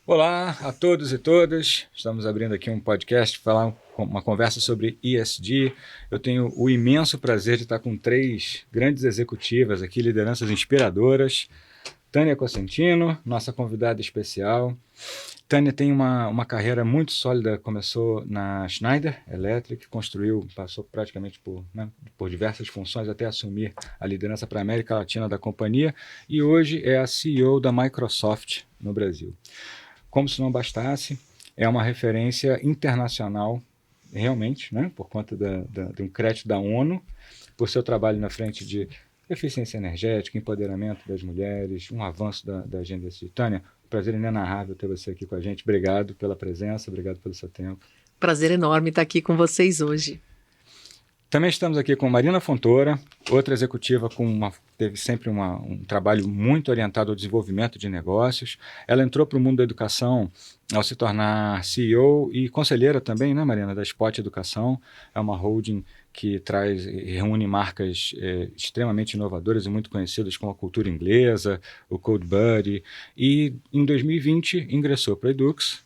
Olá a todos e todas, estamos abrindo aqui um podcast para falar uma conversa sobre ESG. Eu tenho o imenso prazer de estar com três grandes executivas aqui, lideranças inspiradoras. Tânia Cosentino, nossa convidada especial. Tânia tem uma carreira muito sólida, começou na Schneider Electric, passou praticamente por diversas funções até assumir a liderança para a América Latina da companhia e hoje é a CEO da Microsoft no Brasil. Como se não bastasse, é uma referência internacional, realmente, né, por conta de um crédito da ONU, por seu trabalho na frente de eficiência energética, empoderamento das mulheres, um avanço da agenda Tânia. Prazer inenarrável ter você aqui com a gente. Obrigado pela presença, obrigado pelo seu tempo. Prazer enorme estar aqui com vocês hoje. Também estamos aqui com Marina Fontoura, outra executiva teve sempre um trabalho muito orientado ao desenvolvimento de negócios. Ela entrou para o mundo da educação ao se tornar CEO e conselheira também, né, Marina, da Spot Educação. É uma holding que reúne marcas extremamente inovadoras e muito conhecidas como a Cultura Inglesa, o Code Buddy, e em 2020 ingressou para a Edux,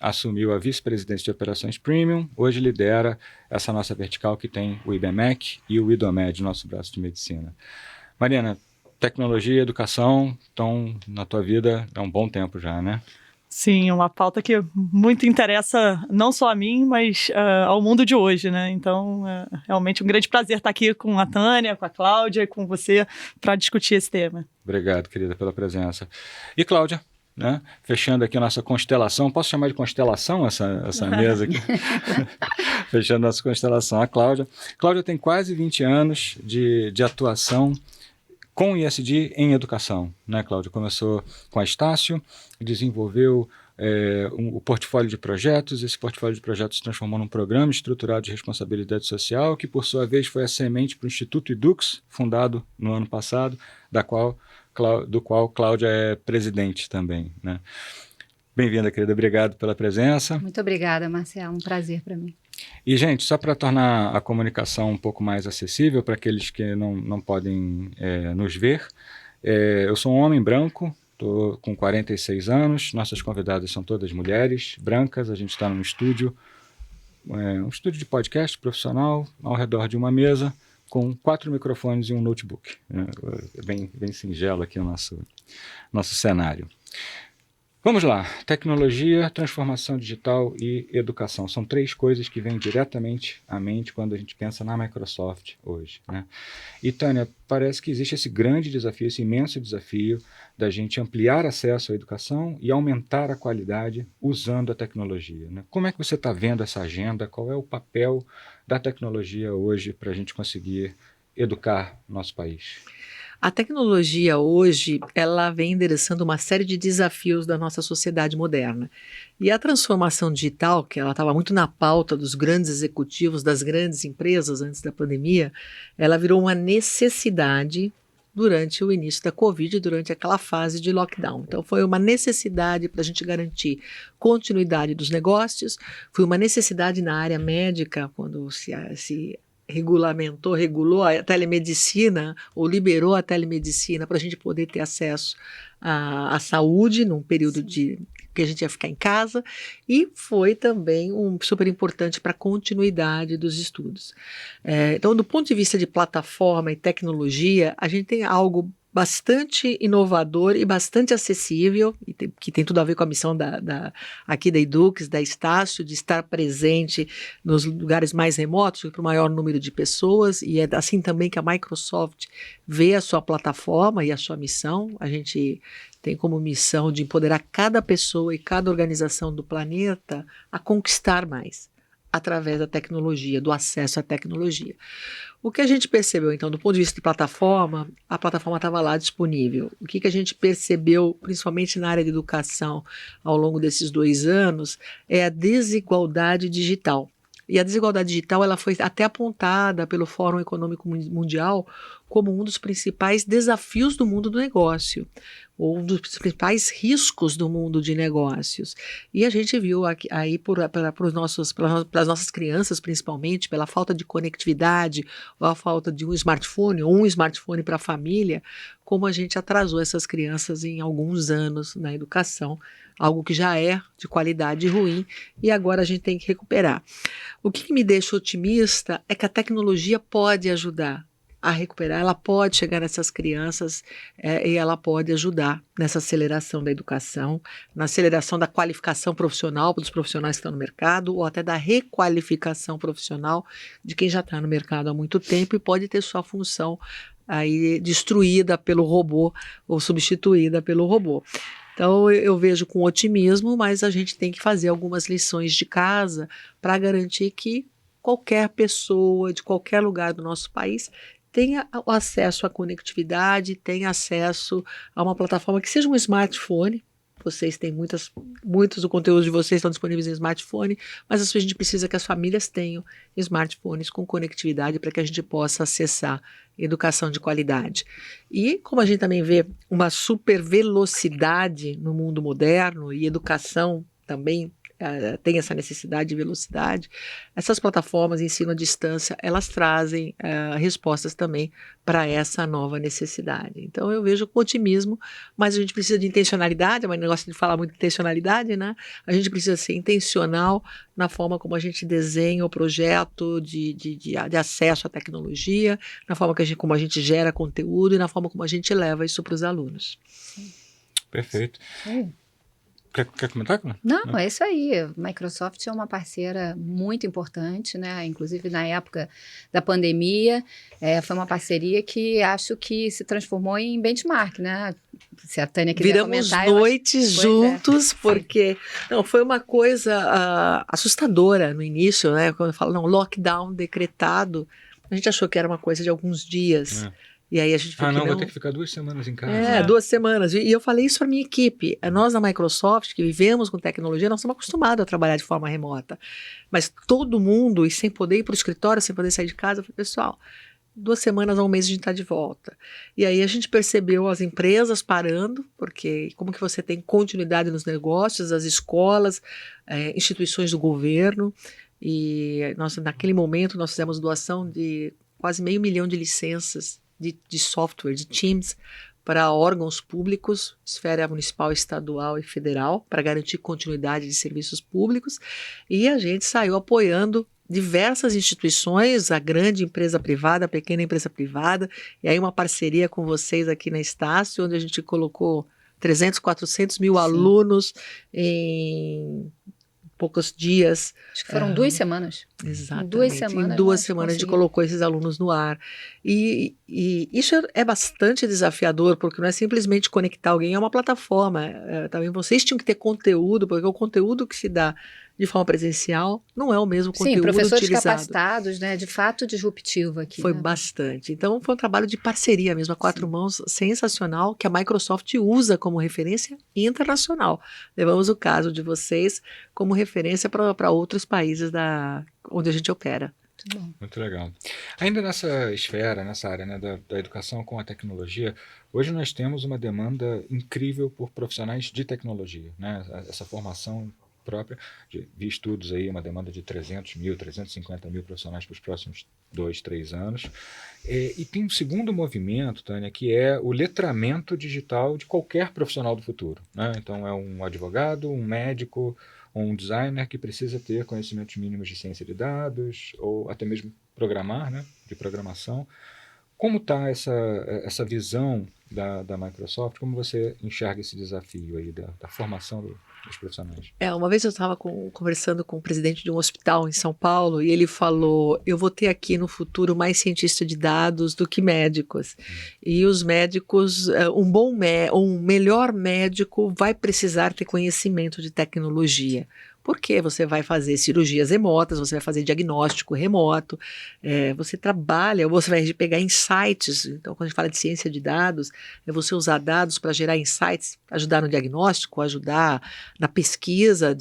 assumiu a vice-presidência de operações Premium, hoje lidera essa nossa vertical que tem o IBMEC e o IDOMED, nosso braço de medicina. Marina, tecnologia e educação estão na tua vida há um bom tempo já, né? Sim, uma pauta que muito interessa não só a mim, mas ao mundo de hoje, né? Então, realmente um grande prazer estar aqui com a Tânia, com a Cláudia e com você para discutir esse tema. Obrigado, querida, pela presença. E Cláudia, né? Fechando aqui a nossa constelação, posso chamar de constelação essa mesa aqui? Fechando nossa constelação, a Cláudia. Cláudia tem quase 20 anos de atuação com ESG em educação, né, Cláudia? Começou com a Estácio, desenvolveu o portfólio de projetos. Esse portfólio de projetos se transformou num programa estruturado de responsabilidade social, que por sua vez foi a semente para o Instituto Edux, fundado no ano passado, do qual Cláudia é presidente também, né? Bem-vinda, querida. Obrigado pela presença. Muito obrigada, Marcelo. Um prazer para mim. E, gente, só para tornar a comunicação um pouco mais acessível para aqueles que não podem nos ver, eu sou um homem branco, estou com 46 anos, nossas convidadas são todas mulheres brancas, a gente está num estúdio, um estúdio de podcast profissional, ao redor de uma mesa, com 4 microfones e um notebook. Bem singelo aqui o nosso cenário. Vamos lá, tecnologia, transformação digital e educação. São 3 coisas que vêm diretamente à mente quando a gente pensa na Microsoft hoje, né? E, Tânia, parece que existe esse grande desafio, esse imenso desafio da gente ampliar acesso à educação e aumentar a qualidade usando a tecnologia, né? Como é que você está vendo essa agenda? Qual é o papel da tecnologia hoje para a gente conseguir educar nosso país? A tecnologia hoje, ela vem endereçando uma série de desafios da nossa sociedade moderna. E a transformação digital, que ela estava muito na pauta dos grandes executivos, das grandes empresas antes da pandemia, ela virou uma necessidade durante o início da Covid, durante aquela fase de lockdown. Então, foi uma necessidade para a gente garantir continuidade dos negócios, foi uma necessidade na área médica, quando se regulou a telemedicina ou liberou a telemedicina para a gente poder ter acesso à saúde num período que a gente ia ficar em casa, e foi também super importante para a continuidade dos estudos. Então, do ponto de vista de plataforma e tecnologia, a gente tem algo bastante inovador e bastante acessível, que tem tudo a ver com a missão aqui da Edux, da Estácio, de estar presente nos lugares mais remotos, para o maior número de pessoas, e é assim também que a Microsoft vê a sua plataforma e a sua missão. A gente tem como missão de empoderar cada pessoa e cada organização do planeta a conquistar mais, através da tecnologia, do acesso à tecnologia. O que a gente percebeu, então, do ponto de vista de plataforma, a plataforma estava lá disponível. O que a gente percebeu, principalmente na área de educação, ao longo desses 2 anos, é a desigualdade digital. E a desigualdade digital ela foi até apontada pelo Fórum Econômico Mundial como um dos principais desafios do mundo do negócio, ou um dos principais riscos do mundo de negócios. E a gente viu aí pelas nossas crianças, principalmente, pela falta de conectividade, ou a falta de um smartphone para a família, como a gente atrasou essas crianças em alguns anos na educação, algo que já é de qualidade ruim e agora a gente tem que recuperar. O que me deixa otimista é que a tecnologia pode ajudar a recuperar, ela pode chegar nessas crianças e ela pode ajudar nessa aceleração da educação, na aceleração da qualificação profissional dos profissionais que estão no mercado ou até da requalificação profissional de quem já está no mercado há muito tempo e pode ter sua função aí destruída pelo robô ou substituída pelo robô. Então, eu vejo com otimismo, mas a gente tem que fazer algumas lições de casa para garantir que qualquer pessoa de qualquer lugar do nosso país tenha o acesso à conectividade, tenha acesso a uma plataforma que seja um smartphone. Vocês têm muitos do conteúdo de vocês estão disponíveis em smartphone, mas a gente precisa que as famílias tenham smartphones com conectividade para que a gente possa acessar educação de qualidade. E como a gente também vê uma super velocidade no mundo moderno e educação também tem essa necessidade de velocidade, essas plataformas de ensino à distância, elas trazem respostas também para essa nova necessidade. Então eu vejo com otimismo, mas a gente precisa de intencionalidade, mas não gosto de falar muito de intencionalidade, né? A gente precisa ser intencional na forma como a gente desenha o projeto de acesso à tecnologia, na forma como a gente gera conteúdo e na forma como a gente leva isso para os alunos. Perfeito. Quer comentar, Camila? Não, é isso aí. A Microsoft é uma parceira muito importante, né? Inclusive na época da pandemia, foi uma parceria que acho que se transformou em benchmark, né? Se a Tânia quiser Viramos comentar... noites juntos, porque não, foi uma coisa assustadora no início, né? Quando eu falo, não, lockdown decretado, a gente achou que era uma coisa de alguns dias. E aí a gente vou ter que ficar 2 semanas em casa. 2 semanas. E eu falei isso para minha equipe. Nós da Microsoft, que vivemos com tecnologia, nós estamos acostumados a trabalhar de forma remota. Mas todo mundo, e sem poder ir para o escritório, sem poder sair de casa, eu falei, pessoal, 2 semanas a um mês a gente está de volta. E aí a gente percebeu as empresas parando, porque como que você tem continuidade nos negócios, as escolas, instituições do governo. E naquele momento nós fizemos doação de quase 500 mil de licenças de software, de Teams, para órgãos públicos, esfera municipal, estadual e federal, para garantir continuidade de serviços públicos, e a gente saiu apoiando diversas instituições, a grande empresa privada, a pequena empresa privada, e aí uma parceria com vocês aqui na Estácio, onde a gente colocou 300, 400 mil alunos em poucos dias. Acho que foram 2 semanas. Exatamente. Em 2 semanas a gente colocou esses alunos no ar. E isso é bastante desafiador, porque não é simplesmente conectar alguém, é uma plataforma. Também vocês tinham que ter conteúdo, porque o conteúdo que se dá de forma presencial não é o mesmo conteúdo utilizado. Sim, professores capacitados, né, de fato disruptivo aqui. Foi bastante. Então foi um trabalho de parceria mesmo, a 4 mãos, sensacional, que a Microsoft usa como referência internacional. Levamos o caso de vocês como referência para outros países onde a gente opera. Muito legal. Ainda nessa esfera, nessa área, né, da educação com a tecnologia, hoje nós temos uma demanda incrível por profissionais de tecnologia, né? Essa formação própria, vi estudos aí, uma demanda de 300 mil, 350 mil profissionais para os próximos 2, 3 anos. E tem um segundo movimento, Tânia, que é o letramento digital de qualquer profissional do futuro, né? Então é um advogado, um médico, um designer que precisa ter conhecimentos mínimos de ciência de dados ou até mesmo programar, né, de programação. Como está essa visão da Microsoft? Como você enxerga esse desafio aí da formação dos profissionais? Uma vez eu estava conversando com o presidente de um hospital em São Paulo e ele falou, eu vou ter aqui no futuro mais cientistas de dados do que médicos. E os médicos, um melhor médico vai precisar ter conhecimento de tecnologia. Porque você vai fazer cirurgias remotas, você vai fazer diagnóstico remoto, você trabalha, ou você vai pegar insights. Então, quando a gente fala de ciência de dados, é você usar dados para gerar insights, ajudar no diagnóstico, ajudar na pesquisa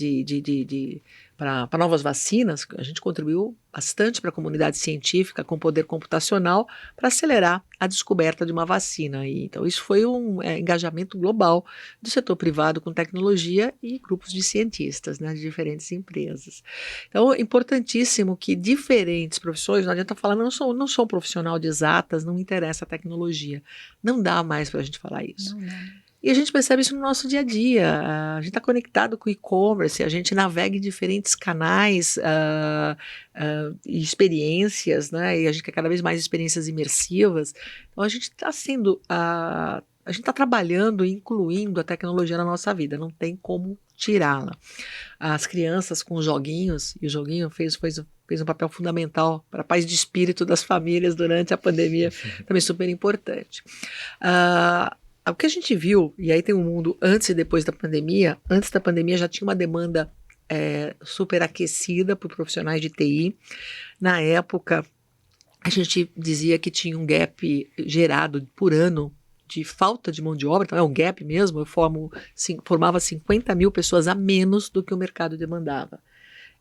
para novas vacinas. A gente contribuiu bastante para a comunidade científica com poder computacional para acelerar a descoberta de uma vacina. Então, isso foi um engajamento global do setor privado com tecnologia e grupos de cientistas, né, de diferentes empresas. Então, é importantíssimo que diferentes profissões, não adianta falar, não sou um profissional de exatas, não me interessa a tecnologia. Não dá mais para a gente falar isso. Não. E a gente percebe isso no nosso dia a dia. A gente está conectado com o e-commerce, a gente navega em diferentes canais e experiências, né? E a gente quer cada vez mais experiências imersivas. Então a gente está a gente está trabalhando e incluindo a tecnologia na nossa vida, não tem como tirá-la. As crianças com joguinhos, e o joguinho fez um papel fundamental para a paz de espírito das famílias durante a pandemia, também super importante. O que a gente viu, e aí tem um mundo antes e depois da pandemia. Antes da pandemia já tinha uma demanda super aquecida por profissionais de TI. Na época, a gente dizia que tinha um gap gerado por ano de falta de mão de obra, então é um gap mesmo. Eu formava 50 mil pessoas a menos do que o mercado demandava.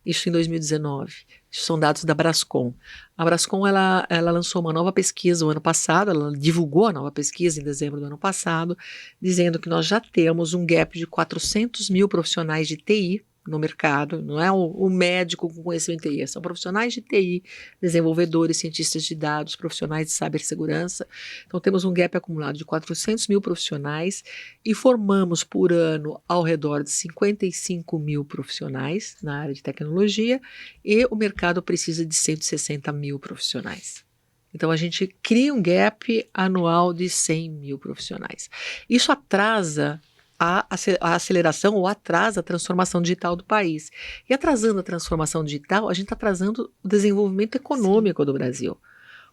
Isso em 2019. Isso são dados da Brascom. A Brascom ela lançou uma nova pesquisa o ano passado, ela divulgou a nova pesquisa em dezembro do ano passado, dizendo que nós já temos um gap de 400 mil profissionais de TI no mercado. Não é o médico com conhecimento em TI, são profissionais de TI, desenvolvedores, cientistas de dados, profissionais de cibersegurança. Então temos um gap acumulado de 400 mil profissionais e formamos por ano ao redor de 55 mil profissionais na área de tecnologia, e o mercado precisa de 160 mil profissionais. Então a gente cria um gap anual de 100 mil profissionais. Isso atrasa a aceleração ou atrasa a transformação digital do país. E atrasando a transformação digital, a gente está atrasando o desenvolvimento econômico do Brasil.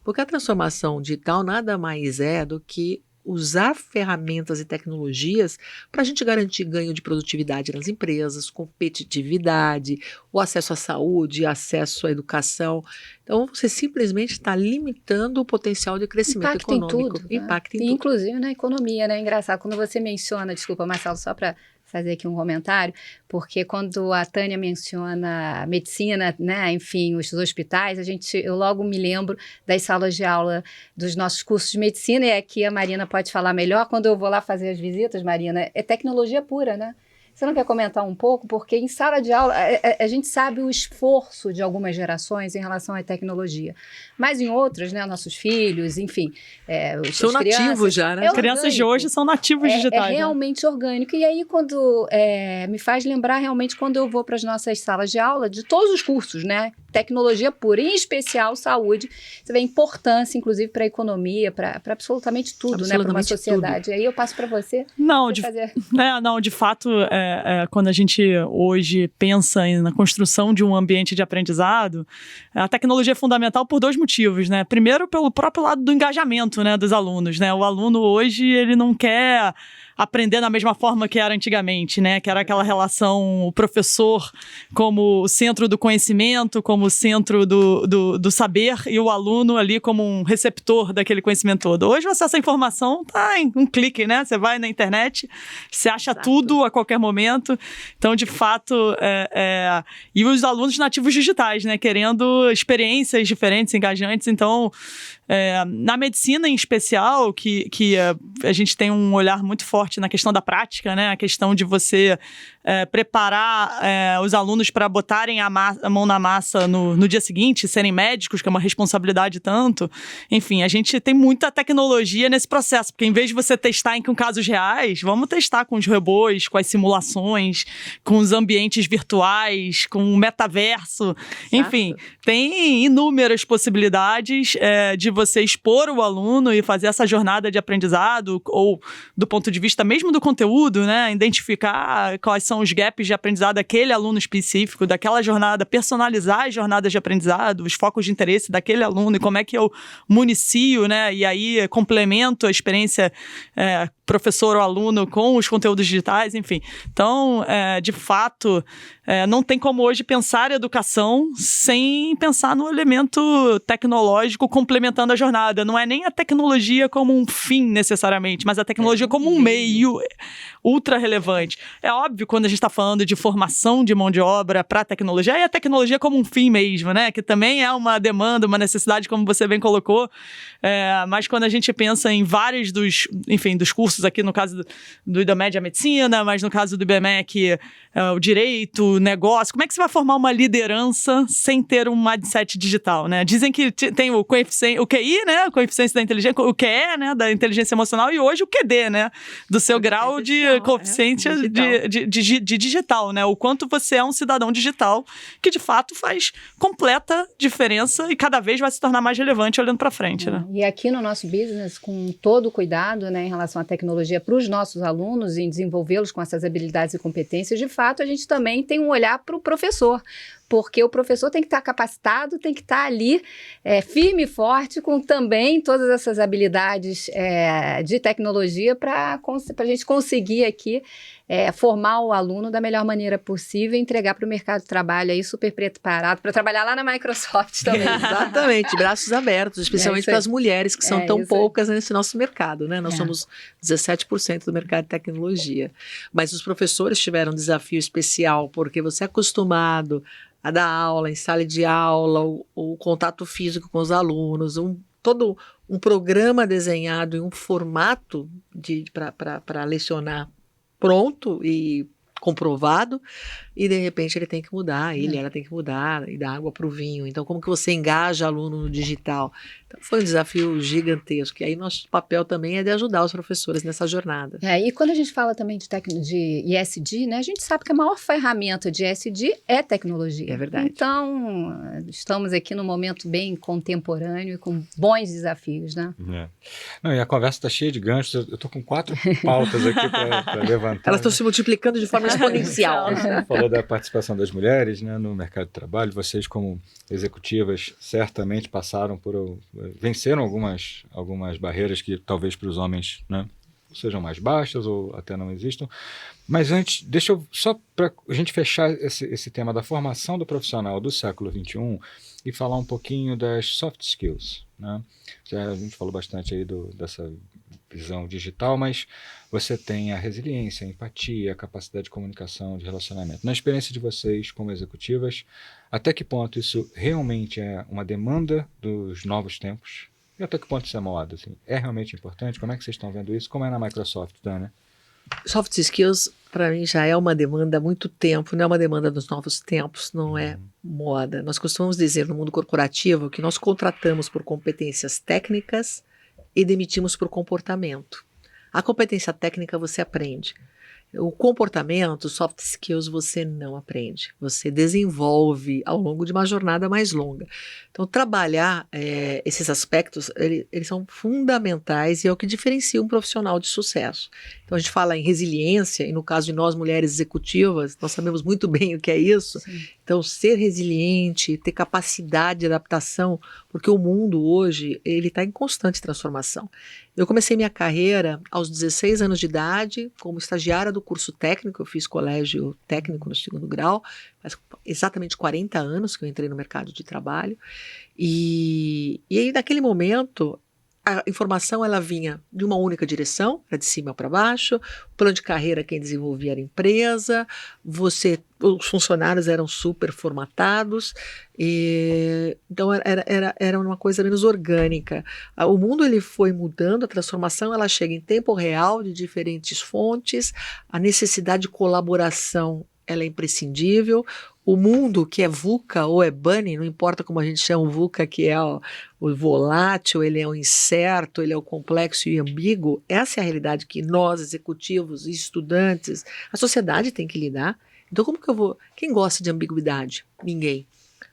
Porque a transformação digital nada mais é do que usar ferramentas e tecnologias para a gente garantir ganho de produtividade nas empresas, competitividade, o acesso à saúde, acesso à educação. Então, você simplesmente está limitando o potencial de crescimento econômico. Em tudo, Impacta em tudo. tudo. Inclusive na economia, né? Engraçado, quando você menciona, desculpa, Marcelo, só para fazer aqui um comentário, porque quando a Tânia menciona a medicina, né, enfim, os hospitais, eu logo me lembro das salas de aula dos nossos cursos de medicina, e aqui a Marina pode falar melhor. Quando eu vou lá fazer as visitas, Marina, é tecnologia pura, né? Você não quer comentar um pouco? Porque em sala de aula, a gente sabe o esforço de algumas gerações em relação à tecnologia. Mas em outras, né, nossos filhos, enfim... São nativos já, né? As crianças de hoje são nativos digitais. É realmente orgânico. E aí, quando me faz lembrar realmente quando eu vou para as nossas salas de aula, de todos os cursos, né? Tecnologia pura, em especial saúde. Você vê a importância, inclusive, para a economia, para absolutamente tudo, né? Para uma sociedade. Tudo. Aí eu passo para você. De fato... quando a gente hoje pensa na construção de um ambiente de aprendizado, a tecnologia é fundamental por dois motivos, né? Primeiro, pelo próprio lado do engajamento, né, dos alunos, né? O aluno hoje, ele não quer aprender da mesma forma que era antigamente, né? Que era aquela relação, o professor como o centro do conhecimento, como o centro do saber, e o aluno ali como um receptor daquele conhecimento todo. Hoje o acesso à informação está em um clique, né? Você vai na internet, você acha tudo a qualquer momento. Então, de fato, e os alunos nativos digitais, né? Querendo experiências diferentes, engajantes. Então, na medicina em especial, que a gente tem um olhar muito forte na questão da prática, né? A questão de você preparar os alunos para botarem a mão na massa no dia seguinte, serem médicos, que é uma responsabilidade tanto. Enfim, a gente tem muita tecnologia nesse processo, porque em vez de você testar com casos reais, vamos testar com os robôs, com as simulações, com os ambientes virtuais, com o metaverso. Exato. Enfim, tem inúmeras possibilidades de você expor o aluno e fazer essa jornada de aprendizado, ou do ponto de vista mesmo do conteúdo, né? Identificar quais são os gaps de aprendizado daquele aluno específico, daquela jornada, personalizar as jornadas de aprendizado, os focos de interesse daquele aluno e como é que eu municio, né? E aí complemento a experiência professor ou aluno com os conteúdos digitais, enfim. Então, de fato, não tem como hoje pensar a educação sem pensar no elemento tecnológico complementando a jornada. Não é nem a tecnologia como um fim necessariamente, mas a tecnologia como um meio ultra relevante. É óbvio, quando quando a gente está falando de formação de mão de obra para a tecnologia, e a tecnologia como um fim mesmo, né? Que também é uma demanda, uma necessidade, como você bem colocou. Mas quando a gente pensa em vários dos cursos aqui, no caso do IDOMED, a medicina, mas no caso do IBMEC, o direito, o negócio, como é que você vai formar uma liderança sem ter um mindset digital, né? Dizem que tem o coeficiente, o QI, né? O coeficiente da inteligência, o QE, né? Da inteligência emocional, e hoje o QD, né? Do seu grau de coeficiente de digital, né? O quanto você é um cidadão digital que, de fato, faz completa diferença e cada vez vai se tornar mais relevante olhando para frente, né? E aqui no nosso business, com todo o cuidado, né, em relação à tecnologia para os nossos alunos, em desenvolvê-los com essas habilidades e competências, de fato, a gente também tem um olhar para o professor, porque o professor tem que estar capacitado, tem que estar ali firme e forte, com também todas essas habilidades de tecnologia para a gente conseguir aqui formar o aluno da melhor maneira possível e entregar para o mercado de trabalho aí super preparado para trabalhar lá na Microsoft também. Exatamente, braços abertos, especialmente para as mulheres, que são tão poucas nesse nosso mercado, né? Nós somos 17% do mercado de tecnologia. Mas os professores tiveram um desafio especial, porque você é acostumado a dar aula em sala de aula, o contato físico com os alunos, todo um programa desenhado em um formato para lecionar pronto e comprovado, e de repente ele tem que mudar, ela tem que mudar e dar água para o vinho. Então, como que você engaja aluno no digital? Então, foi um desafio gigantesco, e aí nosso papel também é de ajudar os professores nessa jornada. E quando a gente fala também de ESG, né, a gente sabe que a maior ferramenta de ESG é tecnologia. É verdade. Então, estamos aqui num momento bem contemporâneo e com bons desafios, né? Não, e a conversa está cheia de ganchos, eu estou com 4 pautas aqui para levantar. Elas estão se multiplicando de forma exponencial. Você falou da participação das mulheres, né, no mercado de trabalho. Vocês, como executivas, certamente venceram algumas barreiras que talvez para os homens, né, sejam mais baixas ou até não existam. Mas antes, deixa eu, só para a gente fechar esse tema da formação do profissional do século XXI e falar um pouquinho das soft skills, né? A gente falou bastante aí dessa visão digital, mas você tem a resiliência, a empatia, a capacidade de comunicação, de relacionamento. Na experiência de vocês como executivas, até que ponto isso realmente é uma demanda dos novos tempos? E até que ponto isso é moda? Assim? É realmente importante? Como é que vocês estão vendo isso? Como é na Microsoft, Dana? Soft skills, para mim, já é uma demanda há muito tempo, não é uma demanda dos novos tempos, não é moda. Nós costumamos dizer no mundo corporativo que nós contratamos por competências técnicas e demitimos por comportamento. A competência técnica você aprende. O comportamento, soft skills, você não aprende. Você desenvolve ao longo de uma jornada mais longa. Então, trabalhar esses aspectos, eles são fundamentais e é o que diferencia um profissional de sucesso. Então, a gente fala em resiliência, e no caso de nós, mulheres executivas, nós sabemos muito bem o que é isso. Sim. Então, ser resiliente, ter capacidade de adaptação, porque o mundo hoje, ele está em constante transformação. Eu comecei minha carreira aos 16 anos de idade, como estagiária do curso técnico. Eu fiz colégio técnico no 2º grau, faz exatamente 40 anos que eu entrei no mercado de trabalho. E aí, naquele momento, a informação ela vinha de uma única direção, era de cima para baixo. O plano de carreira quem desenvolvia era a empresa, os funcionários eram super formatados, então era uma coisa menos orgânica. O mundo ele foi mudando, a transformação ela chega em tempo real de diferentes fontes, a necessidade de colaboração ela é imprescindível. O mundo que é VUCA ou é bunny, não importa como a gente chama o VUCA, que é o volátil, ele é o incerto, ele é o complexo e ambíguo. Essa é a realidade que nós, executivos e estudantes, a sociedade tem que lidar. Então, como que eu vou... Quem gosta de ambiguidade? Ninguém.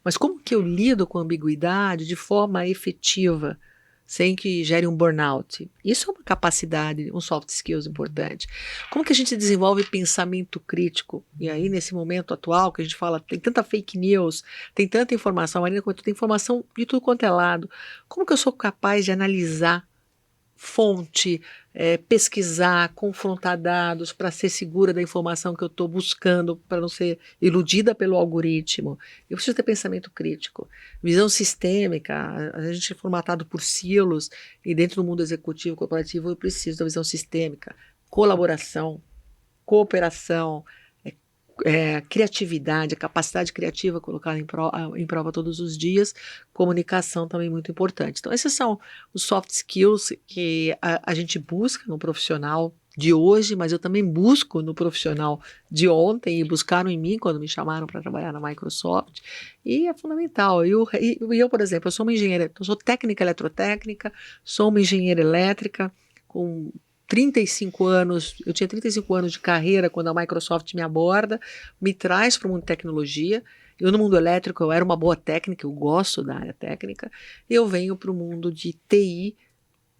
Mas como que eu lido com a ambiguidade de forma efetiva, sem que gere um burnout? Isso é uma capacidade, um soft skills importante. Como que a gente desenvolve pensamento crítico? E aí, nesse momento atual, que a gente fala, tem tanta fake news, tem tanta informação, Marina, tem informação de tudo quanto é lado. Como que eu sou capaz de analisar fonte, pesquisar, confrontar dados para ser segura da informação que eu estou buscando, para não ser iludida pelo algoritmo? Eu preciso ter pensamento crítico, visão sistêmica. A gente é formatado por silos e dentro do mundo executivo, corporativo, eu preciso da visão sistêmica, colaboração, cooperação, criatividade, a capacidade criativa colocada em prova todos os dias, comunicação também muito importante. Então, esses são os soft skills que a gente busca no profissional de hoje, mas eu também busco no profissional de ontem, e buscaram em mim quando me chamaram para trabalhar na Microsoft, e é fundamental. Eu, por exemplo, eu sou uma engenheira, eu sou técnica eletrotécnica, sou uma engenheira elétrica, com 35 anos, eu tinha 35 anos de carreira quando a Microsoft me aborda, me traz para o mundo de tecnologia. Eu no mundo elétrico, eu era uma boa técnica, eu gosto da área técnica, e eu venho para o mundo de TI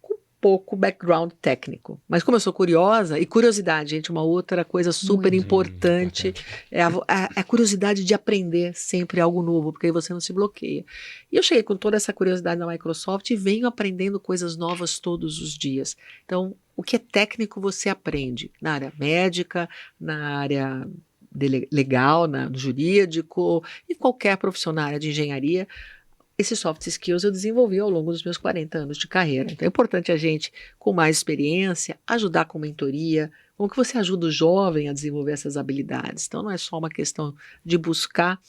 com pouco background técnico. Mas como eu sou curiosa, e curiosidade, gente, uma outra coisa super importante é a curiosidade de aprender sempre algo novo, porque aí você não se bloqueia. E eu cheguei com toda essa curiosidade na Microsoft e venho aprendendo coisas novas todos os dias. Então, o que é técnico você aprende na área médica, na área legal, no jurídico, e qualquer profissional na área de engenharia. Esses soft skills eu desenvolvi ao longo dos meus 40 anos de carreira. Então é importante a gente, com mais experiência, ajudar com mentoria, como que você ajuda o jovem a desenvolver essas habilidades. Então não é só uma questão de buscar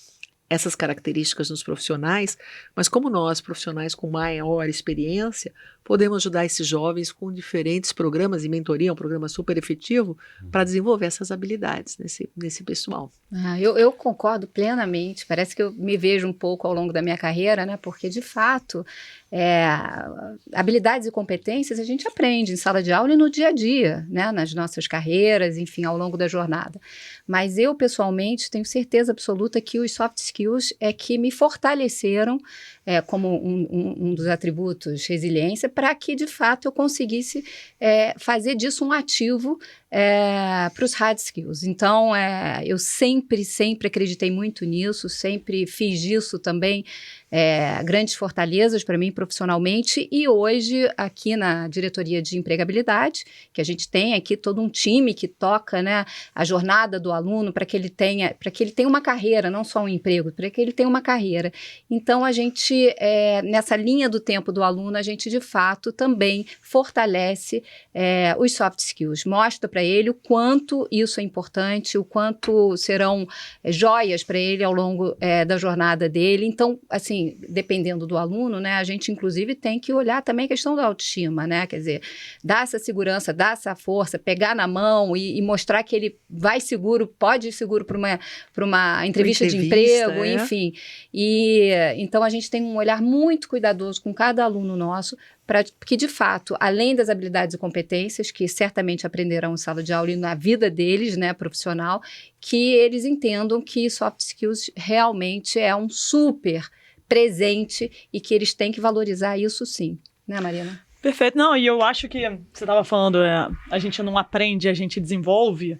essas características nos profissionais, mas como nós, profissionais com maior experiência, podemos ajudar esses jovens com diferentes programas, e mentoria é um programa super efetivo para desenvolver essas habilidades nesse pessoal. Eu concordo plenamente, parece que eu me vejo um pouco ao longo da minha carreira, né? Porque de fato, habilidades e competências a gente aprende em sala de aula e no dia a dia, né? Nas nossas carreiras, enfim, ao longo da jornada. Mas eu, pessoalmente, tenho certeza absoluta que os soft skills é que me fortaleceram como um dos atributos, resiliência, para que, de fato, eu conseguisse fazer disso um ativo para os hard skills. Então, eu sempre acreditei muito nisso, sempre fiz disso também grandes fortalezas para mim profissionalmente, e hoje, aqui na diretoria de empregabilidade, que a gente tem aqui todo um time que toca, né, a jornada do aluno para que ele tenha uma carreira, não só um emprego, para que ele tenha uma carreira. Então, a gente, nessa linha do tempo do aluno, a gente, de fato, também fortalece os soft skills, mostra para ele o quanto isso é importante, o quanto serão joias para ele ao longo da jornada dele. Então, assim, dependendo do aluno, né, a gente, inclusive, tem que olhar também a questão da autoestima, né, quer dizer, dar essa segurança, dar essa força, pegar na mão e mostrar que ele vai seguro, pode ir seguro para uma entrevista de emprego, enfim. E então a gente tem um olhar muito cuidadoso com cada aluno nosso, para que, de fato, além das habilidades e competências que certamente aprenderão em sala de aula e na vida deles, né, profissional, que eles entendam que soft skills realmente é um super presente e que eles têm que valorizar isso sim, né, Marina? Perfeito. Não, e eu acho que você estava falando, a gente não aprende, a gente desenvolve.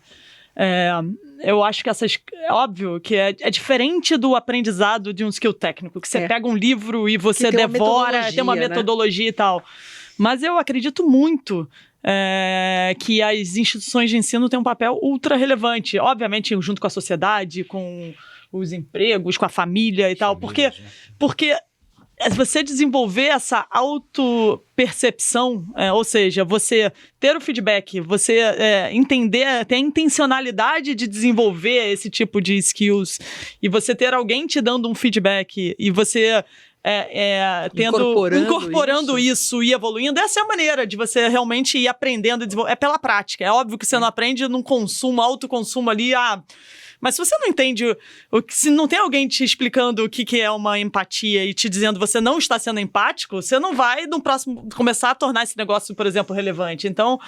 Eu acho que é óbvio que é diferente do aprendizado de um skill técnico, que você pega um livro e você devora, tem uma metodologia, né? E tal. Mas eu acredito muito que as instituições de ensino têm um papel ultra relevante, obviamente junto com a sociedade, com os empregos, com a família e tal, porque você desenvolver essa autopercepção, ou seja, você ter o feedback, você entender, ter a intencionalidade de desenvolver esse tipo de skills, e você ter alguém te dando um feedback, e você incorporando isso e evoluindo, essa é a maneira de você realmente ir aprendendo, é pela prática. É óbvio que você não aprende num autoconsumo ali, mas se você não entende, se não tem alguém te explicando o que é uma empatia e te dizendo que você não está sendo empático, você não vai no próximo começar a tornar esse negócio, por exemplo, relevante. Então,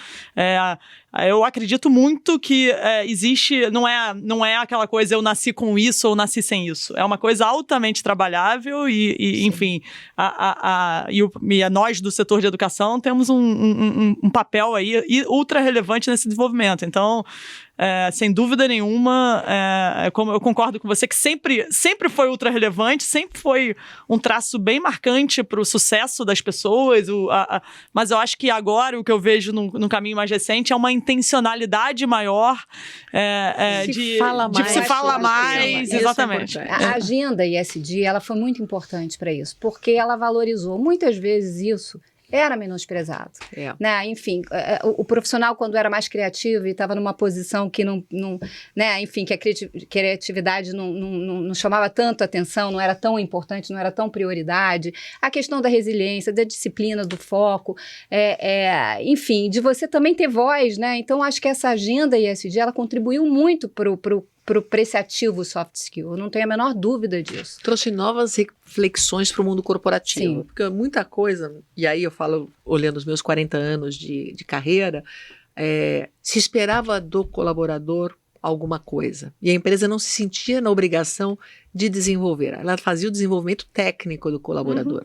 eu acredito muito que existe, não é aquela coisa eu nasci com isso ou nasci sem isso. É uma coisa altamente trabalhável e enfim, nós do setor de educação temos um papel aí ultra relevante nesse desenvolvimento. Então, sem dúvida nenhuma, como eu concordo com você, que sempre foi ultra relevante, sempre foi um traço bem marcante para o sucesso das pessoas, mas eu acho que agora o que eu vejo no caminho mais recente é uma intencionalidade maior se fala mais, exatamente. A agenda ISD, ela foi muito importante para isso, porque ela valorizou muitas vezes isso. era menosprezado. É. Né? Enfim, o profissional, quando era mais criativo e estava numa posição que não né? Enfim, que a criatividade não chamava tanto atenção, não era tão importante, não era tão prioridade. A questão da resiliência, da disciplina, do foco, enfim, de você também ter voz, né? Então, acho que essa agenda ESG, ela contribuiu muito para esse ativo soft skill, eu não tenho a menor dúvida disso. Trouxe novas reflexões para o mundo corporativo. Sim. Porque muita coisa, e aí eu falo, olhando os meus 40 anos de carreira, se esperava do colaborador alguma coisa. E a empresa não se sentia na obrigação de desenvolver. Ela fazia o desenvolvimento técnico do colaborador.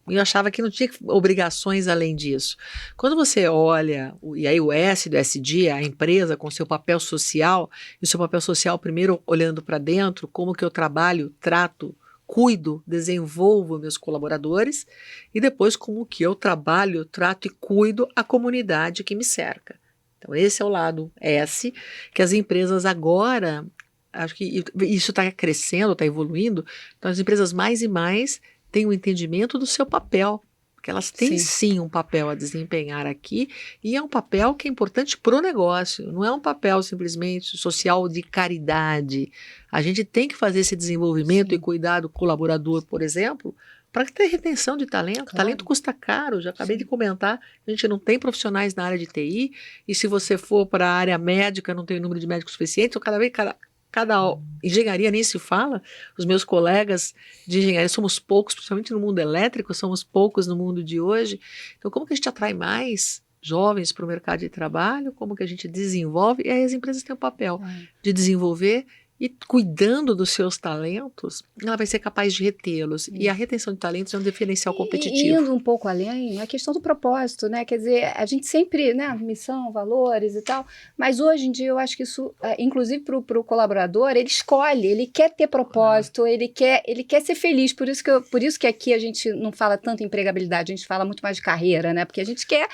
E eu achava que não tinha obrigações além disso. Quando você olha, e aí o S do SD, a empresa com seu papel social, e o seu papel social primeiro olhando para dentro, como que eu trabalho, trato, cuido, desenvolvo meus colaboradores, e depois como que eu trabalho, trato e cuido a comunidade que me cerca. Então esse é o lado S, que as empresas agora, acho que isso está crescendo, está evoluindo, então as empresas mais e mais têm um entendimento do seu papel, porque elas têm sim um papel a desempenhar aqui, e é um papel que é importante para o negócio, não é um papel simplesmente social de caridade. A gente tem que fazer esse desenvolvimento e cuidar do colaborador, por exemplo, para ter retenção de talento. Claro. Talento custa caro, já acabei de comentar, a gente não tem profissionais na área de TI, e se você for para a área médica, não tem o número de médicos suficiente, então cada engenharia nem se fala, os meus colegas de engenharia somos poucos, principalmente no mundo elétrico, somos poucos no mundo de hoje. Então, como que a gente atrai mais jovens para o mercado de trabalho? Como que a gente desenvolve? E aí as empresas têm o papel de desenvolver e cuidando dos seus talentos, ela vai ser capaz de retê-los. E a retenção de talentos é um diferencial competitivo. E indo um pouco além, a questão do propósito, né? Quer dizer, a gente sempre, né? Missão, valores e tal, mas hoje em dia eu acho que isso, inclusive para o colaborador, ele escolhe, ele quer ter propósito, ele quer ser feliz. Por isso que aqui a gente não fala tanto em empregabilidade, a gente fala muito mais de carreira, né? Porque a gente quer,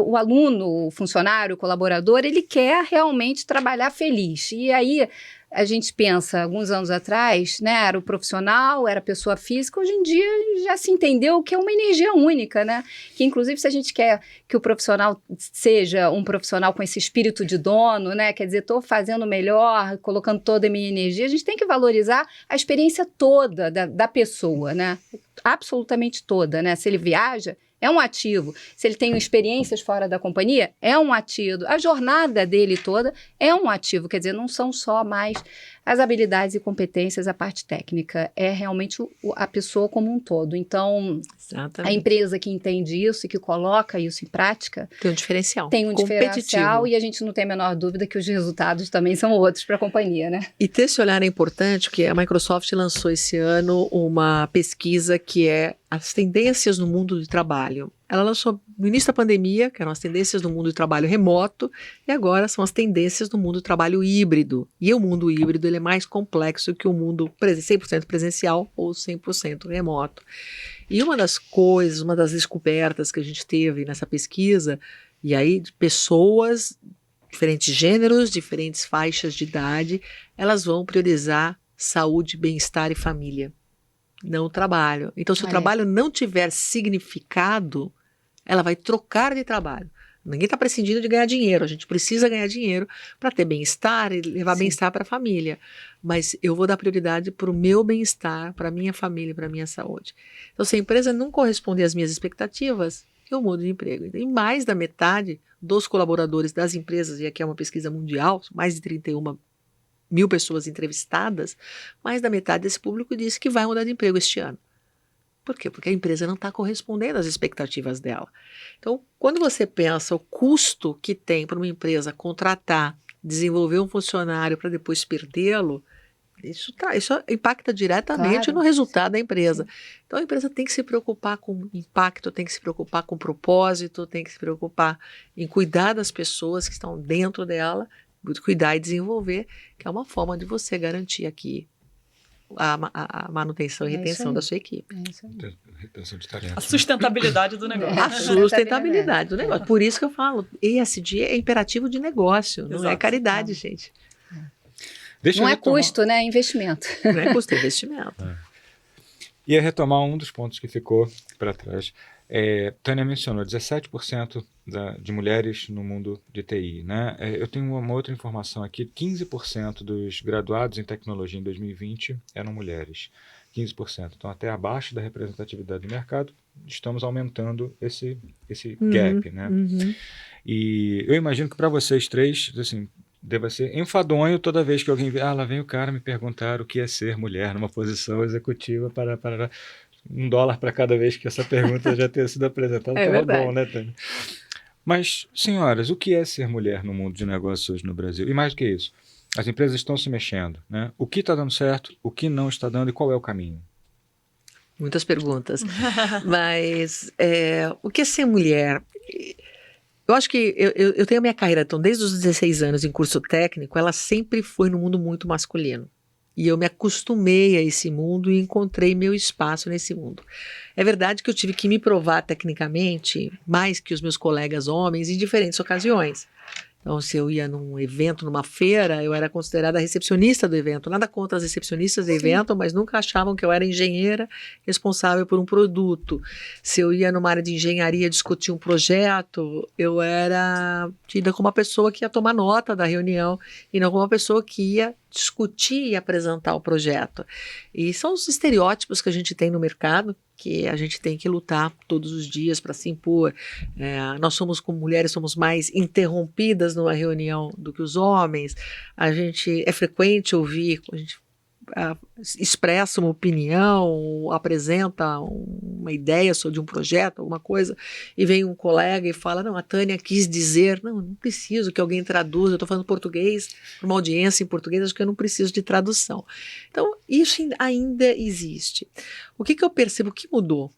o aluno, o funcionário, o colaborador, ele quer realmente trabalhar feliz. E aí a gente pensa, alguns anos atrás, né, era o profissional, era a pessoa física, hoje em dia já se entendeu que é uma energia única, né? Que inclusive se a gente quer que o profissional seja um profissional com esse espírito de dono, né? Quer dizer, estou fazendo melhor, colocando toda a minha energia, a gente tem que valorizar a experiência toda da pessoa, né? Absolutamente toda, né? Se ele viaja, é um ativo. Se ele tem experiências fora da companhia, é um ativo. A jornada dele toda é um ativo. Quer dizer, não são só mais as habilidades e competências, a parte técnica. É realmente a pessoa como um todo. Então, a empresa que entende isso e que coloca isso em prática... Tem um diferencial. Tem um diferencial e a gente não tem a menor dúvida que os resultados também são outros para a companhia, né? E ter esse olhar é importante, porque a Microsoft lançou esse ano uma pesquisa que é as tendências no mundo de trabalho. Ela lançou no início da pandemia, que eram as tendências no mundo de trabalho remoto, e agora são as tendências no mundo do trabalho híbrido. E o mundo híbrido ele é mais complexo que o mundo 100% presencial ou 100% remoto. E uma das coisas, uma das descobertas que a gente teve nessa pesquisa, e aí de pessoas, diferentes gêneros, diferentes faixas de idade, elas vão priorizar saúde, bem-estar e família, não o trabalho. Então, se o trabalho não tiver significado, ela vai trocar de trabalho. Ninguém está prescindindo de ganhar dinheiro, a gente precisa ganhar dinheiro para ter bem-estar e levar bem-estar para a família. Mas eu vou dar prioridade para o meu bem-estar, para a minha família, para a minha saúde. Então, se a empresa não corresponder às minhas expectativas, eu mudo de emprego. E mais da metade dos colaboradores das empresas, e aqui é uma pesquisa mundial, mais de 31 mil pessoas entrevistadas, mais da metade desse público disse que vai mudar de emprego este ano. Por quê? Porque a empresa não está correspondendo às expectativas dela. Então, quando você pensa o custo que tem para uma empresa contratar, desenvolver um funcionário para depois perdê-lo, isso impacta diretamente no resultado da empresa. Então, a empresa tem que se preocupar com impacto, tem que se preocupar com propósito, tem que se preocupar em cuidar das pessoas que estão dentro dela, cuidar e desenvolver, que é uma forma de você garantir aqui a manutenção e retenção da sua equipe. Retenção de talentos. A sustentabilidade do negócio. A sustentabilidade do negócio. Por isso que eu falo, ESG é imperativo de negócio, não é caridade, gente. Não é custo, né? É investimento. Não é custo, é investimento. Ia retomar um dos pontos que ficou para trás. Tânia mencionou 17% de mulheres no mundo de TI, né? Eu tenho uma outra informação aqui, 15% dos graduados em tecnologia em 2020 eram mulheres. 15%. Então, até abaixo da representatividade do mercado, estamos aumentando esse gap, né? E eu imagino que para vocês três, assim, deva ser enfadonho toda vez que alguém vê, lá vem o cara me perguntar o que é ser mulher numa posição executiva para $1 para cada vez que essa pergunta já tenha sido apresentada. É Tava verdade. bom, né, Tânia? Mas, senhoras, o que é ser mulher no mundo de negócios hoje no Brasil? E mais do que isso, as empresas estão se mexendo, né? O que está dando certo, o que não está dando e qual é o caminho? Muitas perguntas. Mas o que é ser mulher? Eu acho que eu tenho a minha carreira, então, desde os 16 anos em curso técnico, ela sempre foi no mundo muito masculino. E eu me acostumei a esse mundo e encontrei meu espaço nesse mundo. É verdade que eu tive que me provar tecnicamente mais que os meus colegas homens em diferentes ocasiões. Então, se eu ia num evento, numa feira, eu era considerada a recepcionista do evento. Nada contra as recepcionistas do evento, mas nunca achavam que eu era engenheira responsável por um produto. Se eu ia numa área de engenharia discutir um projeto, eu era tida como uma pessoa que ia tomar nota da reunião e não como uma pessoa que ia discutir e apresentar o projeto. E são os estereótipos que a gente tem no mercado, que a gente tem que lutar todos os dias para se impor. Nós somos, como mulheres, somos mais interrompidas numa reunião do que os homens. É frequente ouvir, a gente expressa uma opinião, apresenta uma ideia sobre um projeto, alguma coisa, e vem um colega e fala, não, a Tânia quis dizer, não preciso que alguém traduza, eu estou falando português, para uma audiência em português, acho que eu não preciso de tradução. Então, isso ainda existe. O que eu percebo que mudou?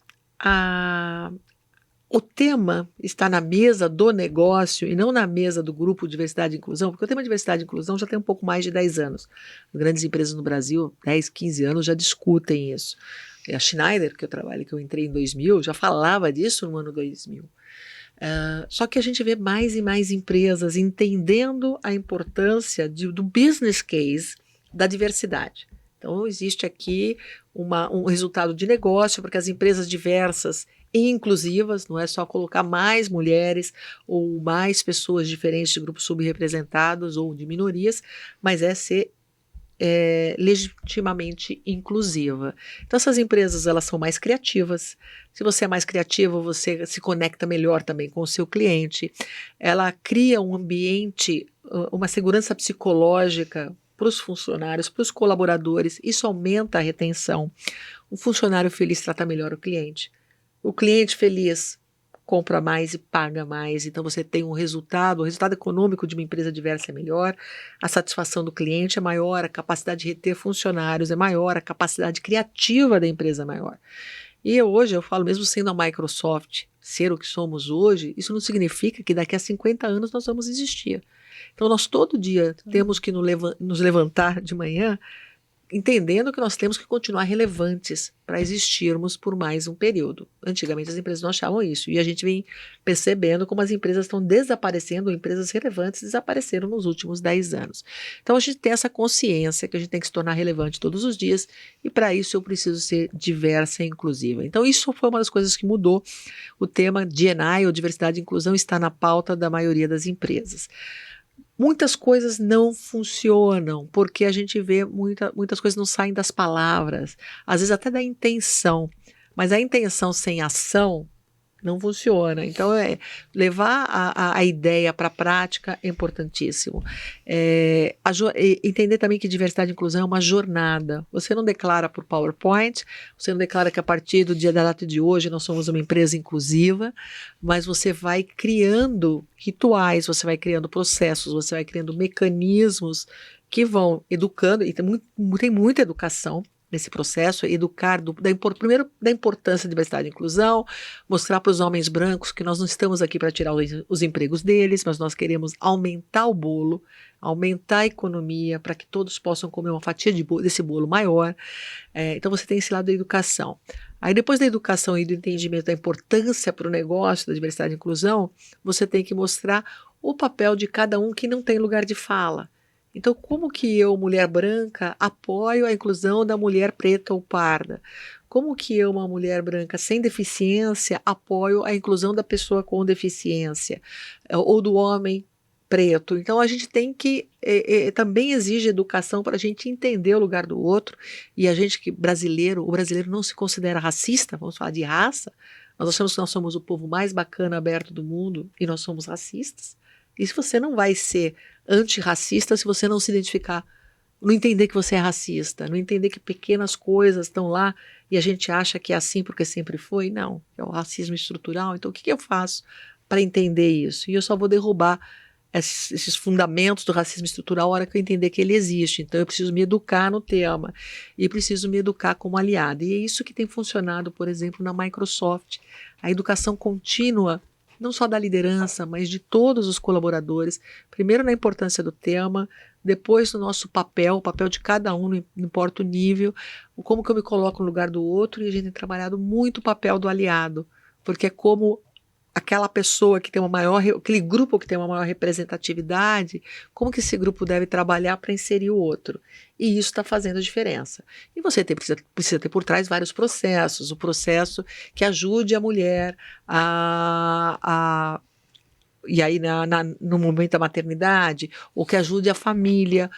O tema está na mesa do negócio e não na mesa do grupo Diversidade e Inclusão, porque o tema Diversidade e Inclusão já tem um pouco mais de 10 anos. As grandes empresas no Brasil, 10, 15 anos, já discutem isso. A Schneider, que eu trabalho, que eu entrei em 2000, já falava disso no ano 2000. Só que a gente vê mais e mais empresas entendendo a importância do business case da diversidade. Então, existe aqui um resultado de negócio, porque as empresas diversas e inclusivas, não é só colocar mais mulheres ou mais pessoas diferentes de grupos subrepresentados ou de minorias, mas é ser legitimamente inclusiva. Então, essas empresas, elas são mais criativas. Se você é mais criativo, você se conecta melhor também com o seu cliente. Ela cria um ambiente, uma segurança psicológica para os funcionários, para os colaboradores. Isso aumenta a retenção. Um funcionário feliz trata melhor o cliente. O cliente feliz compra mais e paga mais, então você tem o resultado econômico de uma empresa diversa é melhor, a satisfação do cliente é maior, a capacidade de reter funcionários é maior, a capacidade criativa da empresa é maior. E hoje, eu falo, mesmo sendo a Microsoft, ser o que somos hoje, isso não significa que daqui a 50 anos nós vamos existir. Então, nós todo dia temos que nos levantar de manhã entendendo que nós temos que continuar relevantes para existirmos por mais um período. Antigamente as empresas não achavam isso, e a gente vem percebendo como as empresas estão desaparecendo, empresas relevantes desapareceram nos últimos 10 anos. Então a gente tem essa consciência que a gente tem que se tornar relevante todos os dias, e para isso eu preciso ser diversa e inclusiva. Então isso foi uma das coisas que mudou. O tema D&I, ou diversidade e inclusão, está na pauta da maioria das empresas. Muitas coisas não funcionam, porque a gente vê muitas coisas não saem das palavras, às vezes até da intenção, mas a intenção sem ação não funciona. Então, levar a ideia para a prática é importantíssimo. Entender também que diversidade e inclusão é uma jornada. Você não declara por PowerPoint, você não declara que a partir do dia da data de hoje nós somos uma empresa inclusiva, mas você vai criando rituais, você vai criando processos, você vai criando mecanismos que vão educando, e tem muita educação nesse processo, educar primeiro da importância da diversidade e inclusão, mostrar para os homens brancos que nós não estamos aqui para tirar os empregos deles, mas nós queremos aumentar o bolo, aumentar a economia para que todos possam comer uma fatia desse bolo maior. Então você tem esse lado da educação. Aí depois da educação e do entendimento da importância para o negócio da diversidade e inclusão, você tem que mostrar o papel de cada um que não tem lugar de fala. Então, como que eu, mulher branca, apoio a inclusão da mulher preta ou parda? Como que eu, uma mulher branca sem deficiência, apoio a inclusão da pessoa com deficiência, ou do homem preto? Então a gente tem que, também exige educação para a gente entender o lugar do outro, e a gente o brasileiro não se considera racista, vamos falar de raça, nós achamos que nós somos o povo mais bacana, aberto do mundo, e nós somos racistas. E se você não vai ser antirracista se você não se identificar, não entender que você é racista, não entender que pequenas coisas estão lá e a gente acha que é assim porque sempre foi? Não, é o racismo estrutural. Então o que eu faço para entender isso? E eu só vou derrubar esses fundamentos do racismo estrutural a hora que eu entender que ele existe. Então eu preciso me educar no tema e preciso me educar como aliada. E é isso que tem funcionado, por exemplo, na Microsoft. A educação contínua, não só da liderança, mas de todos os colaboradores, primeiro na importância do tema, depois no nosso papel, o papel de cada um, não importa o nível, como que eu me coloco no lugar do outro, e a gente tem trabalhado muito o papel do aliado, porque é como aquela pessoa que tem aquele grupo que tem uma maior representatividade, como que esse grupo deve trabalhar para inserir o outro. E isso está fazendo a diferença. E você precisa ter por trás vários processos, o processo que ajude a mulher e aí no momento da maternidade, ou que ajude a família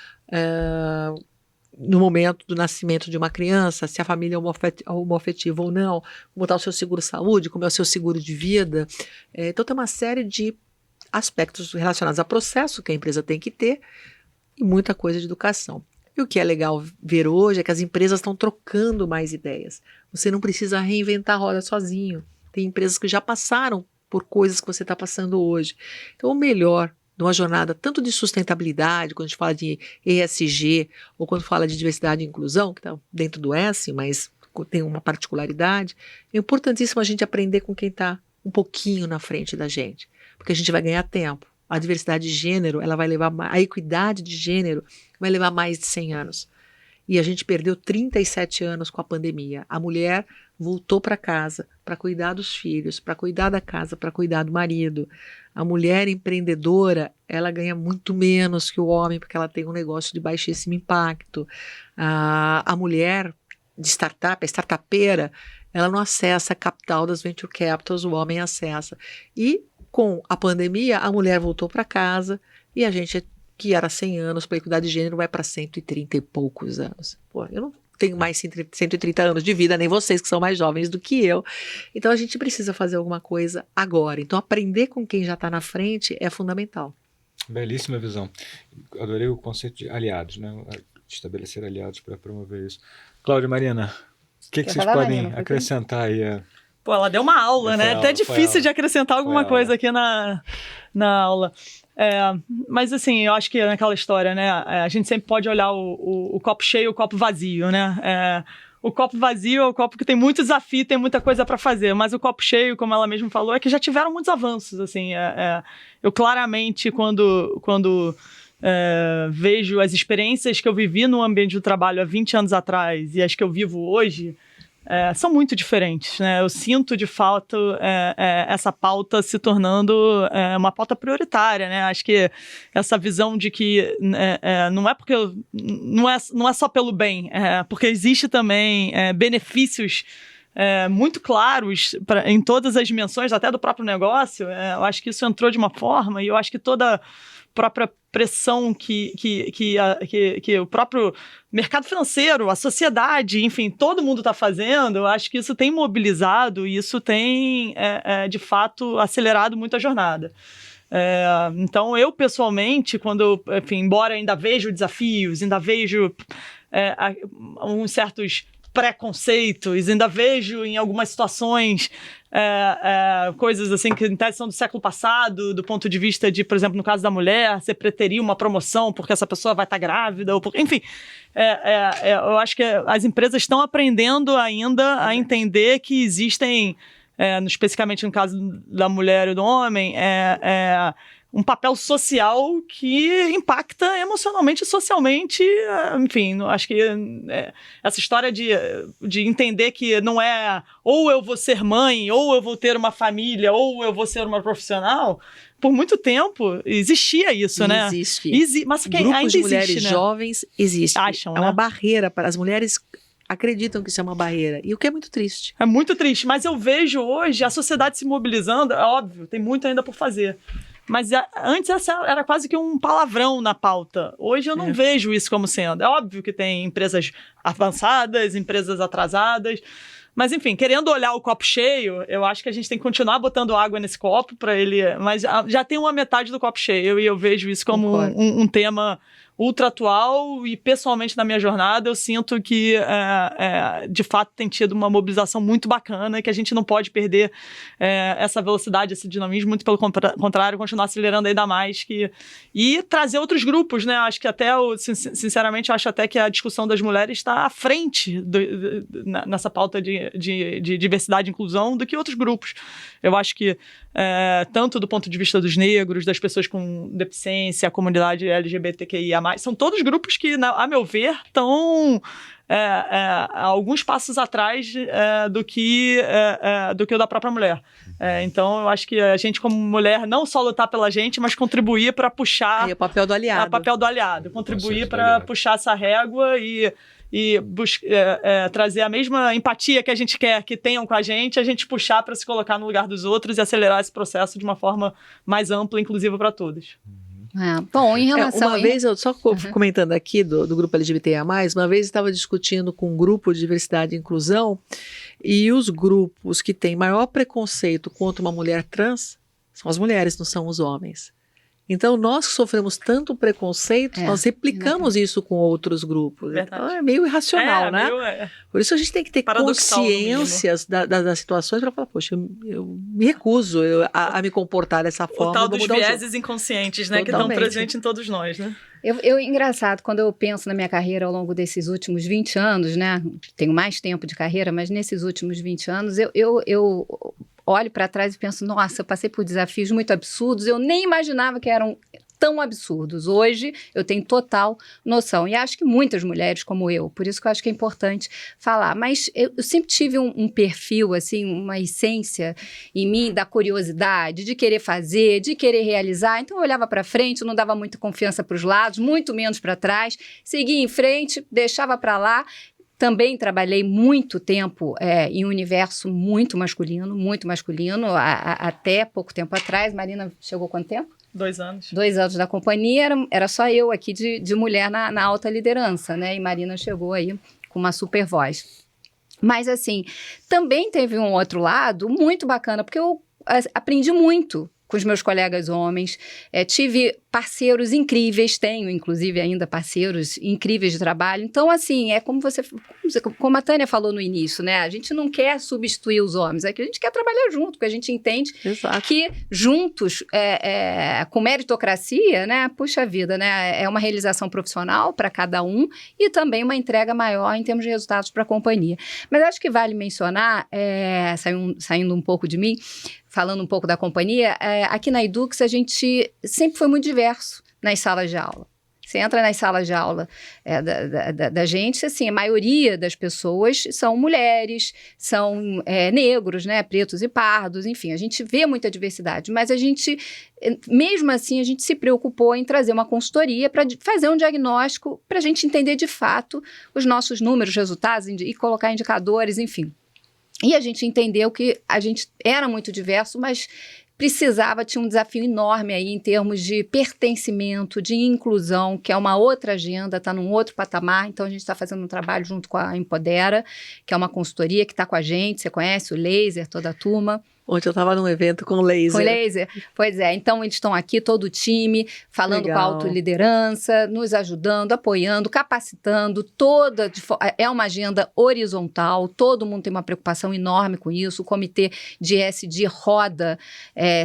no momento do nascimento de uma criança, se a família é homoafetiva ou não, como está o seu seguro-saúde, como é o seu seguro de vida. Então tem uma série de aspectos relacionados a processo que a empresa tem que ter e muita coisa de educação. E o que é legal ver hoje é que as empresas estão trocando mais ideias. Você não precisa reinventar a roda sozinho. Tem empresas que já passaram por coisas que você está passando hoje. Então o melhor numa jornada tanto de sustentabilidade, quando a gente fala de ESG, ou quando fala de diversidade e inclusão, que está dentro do S, mas tem uma particularidade, é importantíssimo a gente aprender com quem está um pouquinho na frente da gente, porque a gente vai ganhar tempo. A diversidade de gênero, a equidade de gênero vai levar mais de 100 anos. E a gente perdeu 37 anos com a pandemia. A mulher voltou para casa para cuidar dos filhos, para cuidar da casa, para cuidar do marido. A mulher empreendedora, ela ganha muito menos que o homem, porque ela tem um negócio de baixíssimo impacto. A mulher de startup, a startupeira, ela não acessa capital das venture capitals, o homem acessa. E com a pandemia, a mulher voltou para casa e a gente, que era 100 anos para equidade de gênero, vai para 130 e poucos anos. Pô, eu não tenho mais 130 anos de vida, nem vocês que são mais jovens do que eu. Então a gente precisa fazer alguma coisa agora. Então aprender com quem já está na frente é fundamental. Belíssima visão. Adorei o conceito de aliados, né? Estabelecer aliados para promover isso. Cláudia, Marina, o que vocês podem acrescentar aí? Pô, ela deu uma aula, né? Até difícil de acrescentar alguma coisa aqui na aula. Mas assim, eu acho que naquela história, né? A gente sempre pode olhar o copo cheio e o copo vazio, né? O copo vazio é o copo que tem muito desafio, tem muita coisa para fazer, mas o copo cheio, como ela mesma falou, é que já tiveram muitos avanços, assim. Eu claramente, quando vejo as experiências que eu vivi no ambiente do trabalho há 20 anos atrás e as que eu vivo hoje, são muito diferentes, né? Eu sinto, de fato, essa pauta se tornando uma pauta prioritária, né? Acho que essa visão de que não é porque não é só pelo bem, porque existe também benefícios muito claros em todas as dimensões, até do próprio negócio. Eu acho que isso entrou de uma forma, e eu acho que toda própria pressão que o próprio mercado financeiro, a sociedade, enfim, todo mundo está fazendo, eu acho que isso tem mobilizado e isso tem, de fato, acelerado muito a jornada. Então, eu, pessoalmente, embora ainda vejo desafios, ainda vejo uns certos preconceitos, ainda vejo em algumas situações coisas assim que em tese são do século passado, do ponto de vista de, por exemplo, no caso da mulher, você preteria uma promoção porque essa pessoa vai estar grávida, ou enfim, eu acho que as empresas estão aprendendo ainda a entender que existem, especificamente no caso da mulher e do homem, um papel social que impacta emocionalmente e socialmente, enfim, acho que essa história de entender que não é ou eu vou ser mãe, ou eu vou ter uma família, ou eu vou ser uma profissional, por muito tempo existia isso, né? Existe. Mas Grupos ainda de mulheres existe, né? jovens existe. Acham, é uma barreira para as mulheres acreditam que isso é uma barreira. E o que é muito triste. É muito triste, mas eu vejo hoje a sociedade se mobilizando, é óbvio, tem muito ainda por fazer. Mas antes essa era quase que um palavrão na pauta. Hoje eu não vejo isso como sendo. É óbvio que tem empresas avançadas, empresas atrasadas. Mas, enfim, querendo olhar o copo cheio, eu acho que a gente tem que continuar botando água nesse copo para ele. Mas já tem uma metade do copo cheio e eu vejo isso como um tema ultra atual e, pessoalmente, na minha jornada, eu sinto que, de fato, tem tido uma mobilização muito bacana e que a gente não pode perder essa velocidade, esse dinamismo, muito pelo contrário, continuar acelerando ainda mais e trazer outros grupos, né? Acho que até, sinceramente, eu acho até que a discussão das mulheres está à frente nessa pauta de diversidade e inclusão do que outros grupos. Eu acho que, tanto do ponto de vista dos negros, das pessoas com deficiência, a comunidade LGBTQIA+, são todos grupos que, a meu ver, estão alguns passos atrás do que o da própria mulher. Então, eu acho que a gente, como mulher, não só lutar pela gente, mas contribuir para puxar... É o papel do aliado. O papel do aliado. Contribuir para puxar essa régua e trazer a mesma empatia que a gente quer que tenham com a gente puxar para se colocar no lugar dos outros e acelerar esse processo de uma forma mais ampla e inclusiva para todos. Bom, em relação... Uma vez, eu só comentando aqui do grupo LGBTIA+, uma vez eu estava discutindo com um grupo de diversidade e inclusão e os grupos que têm maior preconceito contra uma mulher trans são as mulheres, não são os homens. Então, nós que sofremos tanto preconceito, nós replicamos isso com outros grupos. Então, é meio irracional, né? Por isso a gente tem que ter consciências das situações para falar, poxa, eu me recuso a me comportar dessa forma. O tal dos vieses inconscientes, né? Totalmente. Que estão presentes em todos nós, né? Engraçado, quando eu penso na minha carreira ao longo desses últimos 20 anos, né? Tenho mais tempo de carreira, mas nesses últimos 20 anos, eu olho para trás e penso, nossa, eu passei por desafios muito absurdos, eu nem imaginava que eram tão absurdos. Hoje eu tenho total noção. E acho que muitas mulheres como eu, por isso que eu acho que é importante falar. Mas eu sempre tive um perfil, assim, uma essência em mim da curiosidade, de querer fazer, de querer realizar. Então eu olhava para frente, não dava muita confiança para os lados, muito menos para trás, seguia em frente, deixava para lá. Também trabalhei muito tempo em um universo muito masculino, até pouco tempo atrás. Marina chegou quanto tempo? 2 anos. 2 anos da companhia, era só eu aqui de mulher na alta liderança, né? E Marina chegou aí com uma super voz. Mas, assim, também teve um outro lado muito bacana, porque eu aprendi muito com os meus colegas homens, tive parceiros incríveis, tenho inclusive ainda parceiros incríveis de trabalho. Então, assim, como a Tânia falou no início, né? A gente não quer substituir os homens, é que a gente quer trabalhar junto, porque a gente entende que juntos, com meritocracia, né? Puxa vida, né? É uma realização profissional para cada um e também uma entrega maior em termos de resultados para a companhia. Mas acho que vale mencionar, saindo um pouco de mim, falando um pouco da companhia, aqui na Edux a gente sempre foi muito diverso nas salas de aula. Você entra nas salas de aula da gente, assim, a maioria das pessoas são mulheres, são negros, né, pretos e pardos, enfim, a gente vê muita diversidade, mas a gente, mesmo assim, a gente se preocupou em trazer uma consultoria para fazer um diagnóstico, para a gente entender de fato os nossos números, resultados e colocar indicadores, enfim. E a gente entendeu que a gente era muito diverso, mas tinha um desafio enorme aí em termos de pertencimento, de inclusão, que é uma outra agenda, está num outro patamar. Então, a gente está fazendo um trabalho junto com a Empodera, que é uma consultoria que está com a gente, você conhece o Laser, toda a turma. Ontem eu estava num evento com o Laser. Com o Laser? Pois é. Então, eles estão aqui, todo o time, falando com a autoliderança, nos ajudando, apoiando, capacitando. É uma agenda horizontal, todo mundo tem uma preocupação enorme com isso. O comitê de ESG roda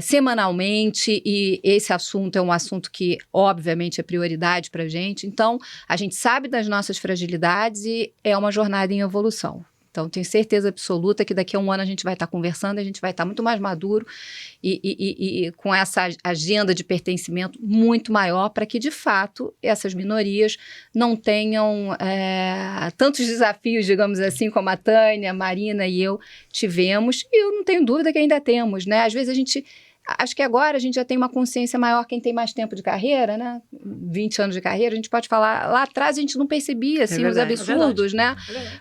semanalmente e esse assunto é um assunto que, obviamente, é prioridade para a gente. Então, a gente sabe das nossas fragilidades e é uma jornada em evolução. Então, tenho certeza absoluta que daqui a um ano a gente vai estar conversando, a gente vai estar muito mais maduro e com essa agenda de pertencimento muito maior para que, de fato, essas minorias não tenham tantos desafios, digamos assim, como a Tânia, a Marina e eu tivemos. E eu não tenho dúvida que ainda temos, né? Às vezes a gente acho que agora a gente já tem uma consciência maior, quem tem mais tempo de carreira, né? 20 anos de carreira, a gente pode falar, lá atrás a gente não percebia, assim, os absurdos, né?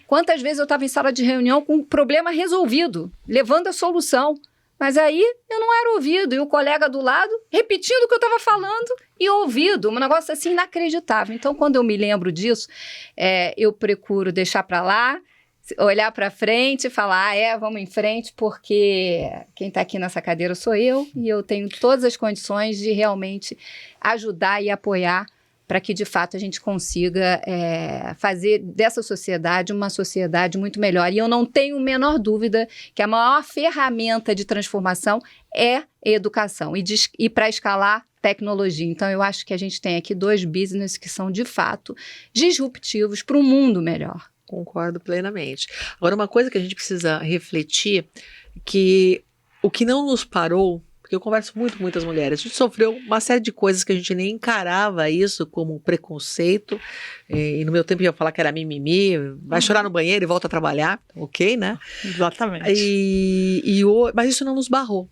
Quantas vezes eu estava em sala de reunião com um problema resolvido, levando a solução, mas aí eu não era ouvido, e o colega do lado repetindo o que eu estava falando e ouvido, um negócio assim inacreditável. Então, quando eu me lembro disso, eu procuro deixar para lá, olhar para frente e falar, vamos em frente, porque quem está aqui nessa cadeira sou eu e eu tenho todas as condições de realmente ajudar e apoiar para que, de fato, a gente consiga fazer dessa sociedade uma sociedade muito melhor. E eu não tenho a menor dúvida que a maior ferramenta de transformação é a educação e para escalar tecnologia. Então, eu acho que a gente tem aqui 2 business que são, de fato, disruptivos para um mundo melhor. Concordo plenamente. Agora, uma coisa que a gente precisa refletir, que o que não nos parou, porque eu converso muito com muitas mulheres, a gente sofreu uma série de coisas que a gente nem encarava isso como preconceito, e no meu tempo eu ia falar que era mimimi, vai chorar no banheiro e volta a trabalhar, ok, né? Exatamente. Mas isso não nos barrou.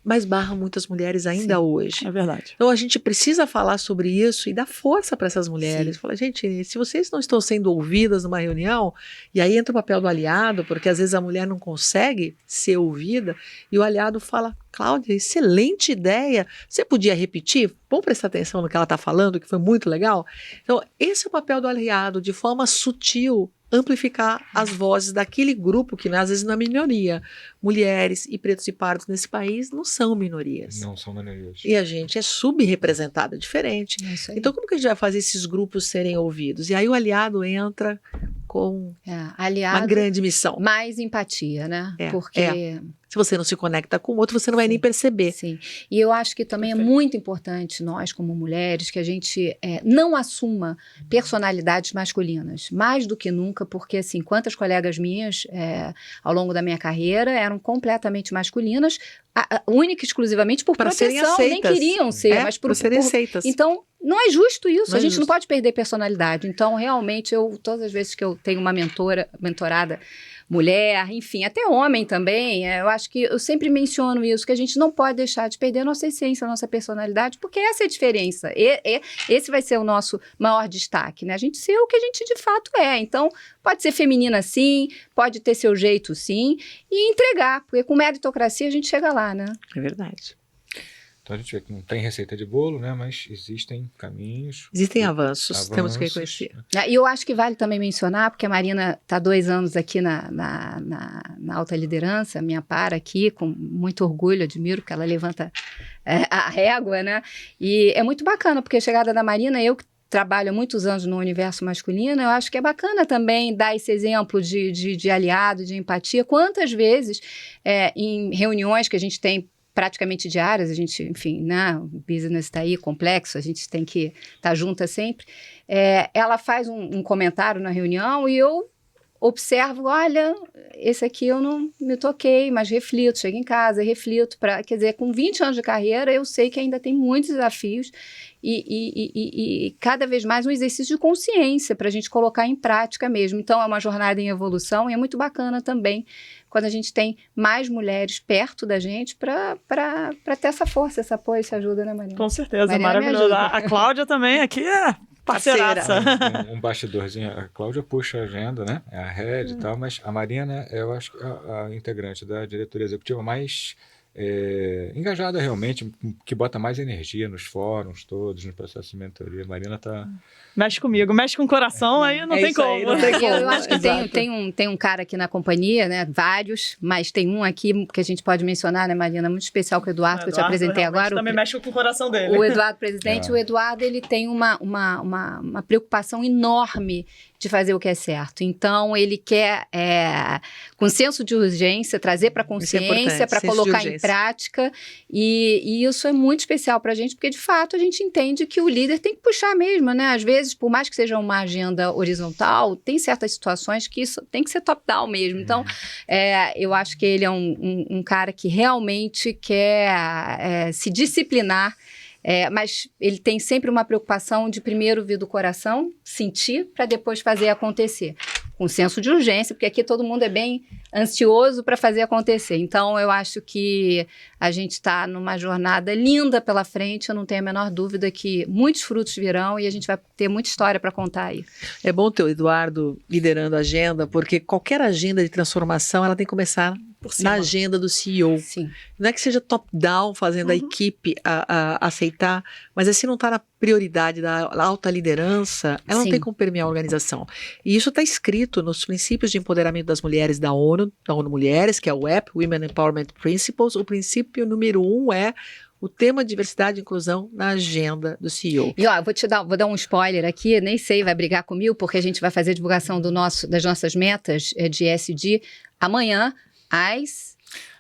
Mas barra muitas mulheres ainda hoje. É verdade. Então a gente precisa falar sobre isso e dar força para essas mulheres. Falar, gente, se vocês não estão sendo ouvidas numa reunião, e aí entra o papel do aliado, porque às vezes a mulher não consegue ser ouvida, e o aliado fala, Cláudia, excelente ideia, você podia repetir? Vamos prestar atenção no que ela está falando, que foi muito legal? Então esse é o papel do aliado, de forma sutil, amplificar as vozes daquele grupo que às vezes não é minoria. Mulheres e pretos e pardos nesse país não são minorias. Não são minorias. E a gente é subrepresentada, diferente. Então como que a gente vai fazer esses grupos serem ouvidos? E aí o aliado entra com uma grande missão. Mais empatia, né? Porque se você não se conecta com o outro, você não vai nem perceber. Sim. E eu acho que também é muito importante, nós como mulheres, que a gente não assuma personalidades masculinas, mais do que nunca, porque assim, quantas colegas minhas ao longo da minha carreira eram completamente masculinas, única e exclusivamente por proteção, nem queriam ser, mas por serem aceitas. Então, não é justo isso, a gente não pode perder personalidade. Então, realmente, todas as vezes que eu tenho uma mentorada mulher, enfim, até homem também, eu acho que eu sempre menciono isso, que a gente não pode deixar de perder a nossa essência, a nossa personalidade, porque essa é a diferença. Esse vai ser o nosso maior destaque, né? A gente ser o que a gente de fato é. Então, pode ser feminina sim, pode ter seu jeito sim, e entregar, porque com meritocracia a gente chega lá, né? É verdade. Então a gente vê que não tem receita de bolo, né? Mas existem caminhos. Existem avanços, temos que reconhecer. E eu acho que vale também mencionar, porque a Marina está 2 anos aqui na alta liderança, minha para aqui, com muito orgulho, admiro que ela levanta a régua, né? E é muito bacana, porque a chegada da Marina, eu que trabalho há muitos anos no universo masculino, eu acho que é bacana também dar esse exemplo de aliado, de empatia. Quantas vezes em reuniões que a gente tem praticamente diárias, a gente, enfim, né, o business está aí complexo, a gente tem que estar juntas sempre, ela faz um comentário na reunião e eu observo, olha, esse aqui eu não me toquei, mas reflito, chego em casa, reflito, quer dizer, com 20 anos de carreira, eu sei que ainda tem muitos desafios e cada vez mais um exercício de consciência para a gente colocar em prática mesmo. Então, é uma jornada em evolução e é muito bacana também quando a gente tem mais mulheres perto da gente para ter essa força, esse apoio, essa ajuda, né, Marina? Com certeza, Marina maravilhoso. A Cláudia também aqui parceiraça. Um bastidorzinho, a Cláudia puxa a agenda, né? É a head e tal, mas a Marina, eu acho que a integrante da diretoria executiva mais engajada realmente, que bota mais energia nos fóruns todos, no processo de mentoria. A Marina tá... Mexe comigo, mexe com o coração, aí não tem como. Não tem como. Eu acho que tem um cara aqui na companhia, né? Vários, mas tem um aqui que a gente pode mencionar, né, Marina? Muito especial com o Eduardo, que eu te apresentei agora. Também mexe com o coração dele. O Eduardo, presidente. O Eduardo, ele tem uma preocupação enorme de fazer o que é certo. Então, ele quer, com senso de urgência, trazer para a consciência, para colocar em prática. E isso é muito especial para a gente, porque, de fato, a gente entende que o líder tem que puxar mesmo, né? Às vezes, por mais que seja uma agenda horizontal, tem certas situações que isso tem que ser top-down mesmo. Então, eu acho que ele é um cara que realmente quer se disciplinar, mas ele tem sempre uma preocupação de primeiro vir do coração, sentir, para depois fazer acontecer. Com senso de urgência, porque aqui todo mundo é bem ansioso para fazer acontecer. Então, eu acho que a gente está numa jornada linda pela frente. Eu não tenho a menor dúvida que muitos frutos virão e a gente vai ter muita história para contar aí. É bom ter o Eduardo liderando a agenda, porque qualquer agenda de transformação, ela tem que começar na agenda do CEO. Sim. Não é que seja top-down, fazendo a equipe a aceitar, mas assim não está na prioridade da alta liderança, ela não Sim. tem como permear a organização. E isso está escrito nos princípios de empoderamento das mulheres da ONU Mulheres, que é o WEP, Women Empowerment Principles. O princípio número 1 é o tema diversidade e inclusão na agenda do CEO. E ó, vou dar um spoiler aqui, nem sei, vai brigar comigo, porque a gente vai fazer a divulgação das nossas metas de ESG amanhã,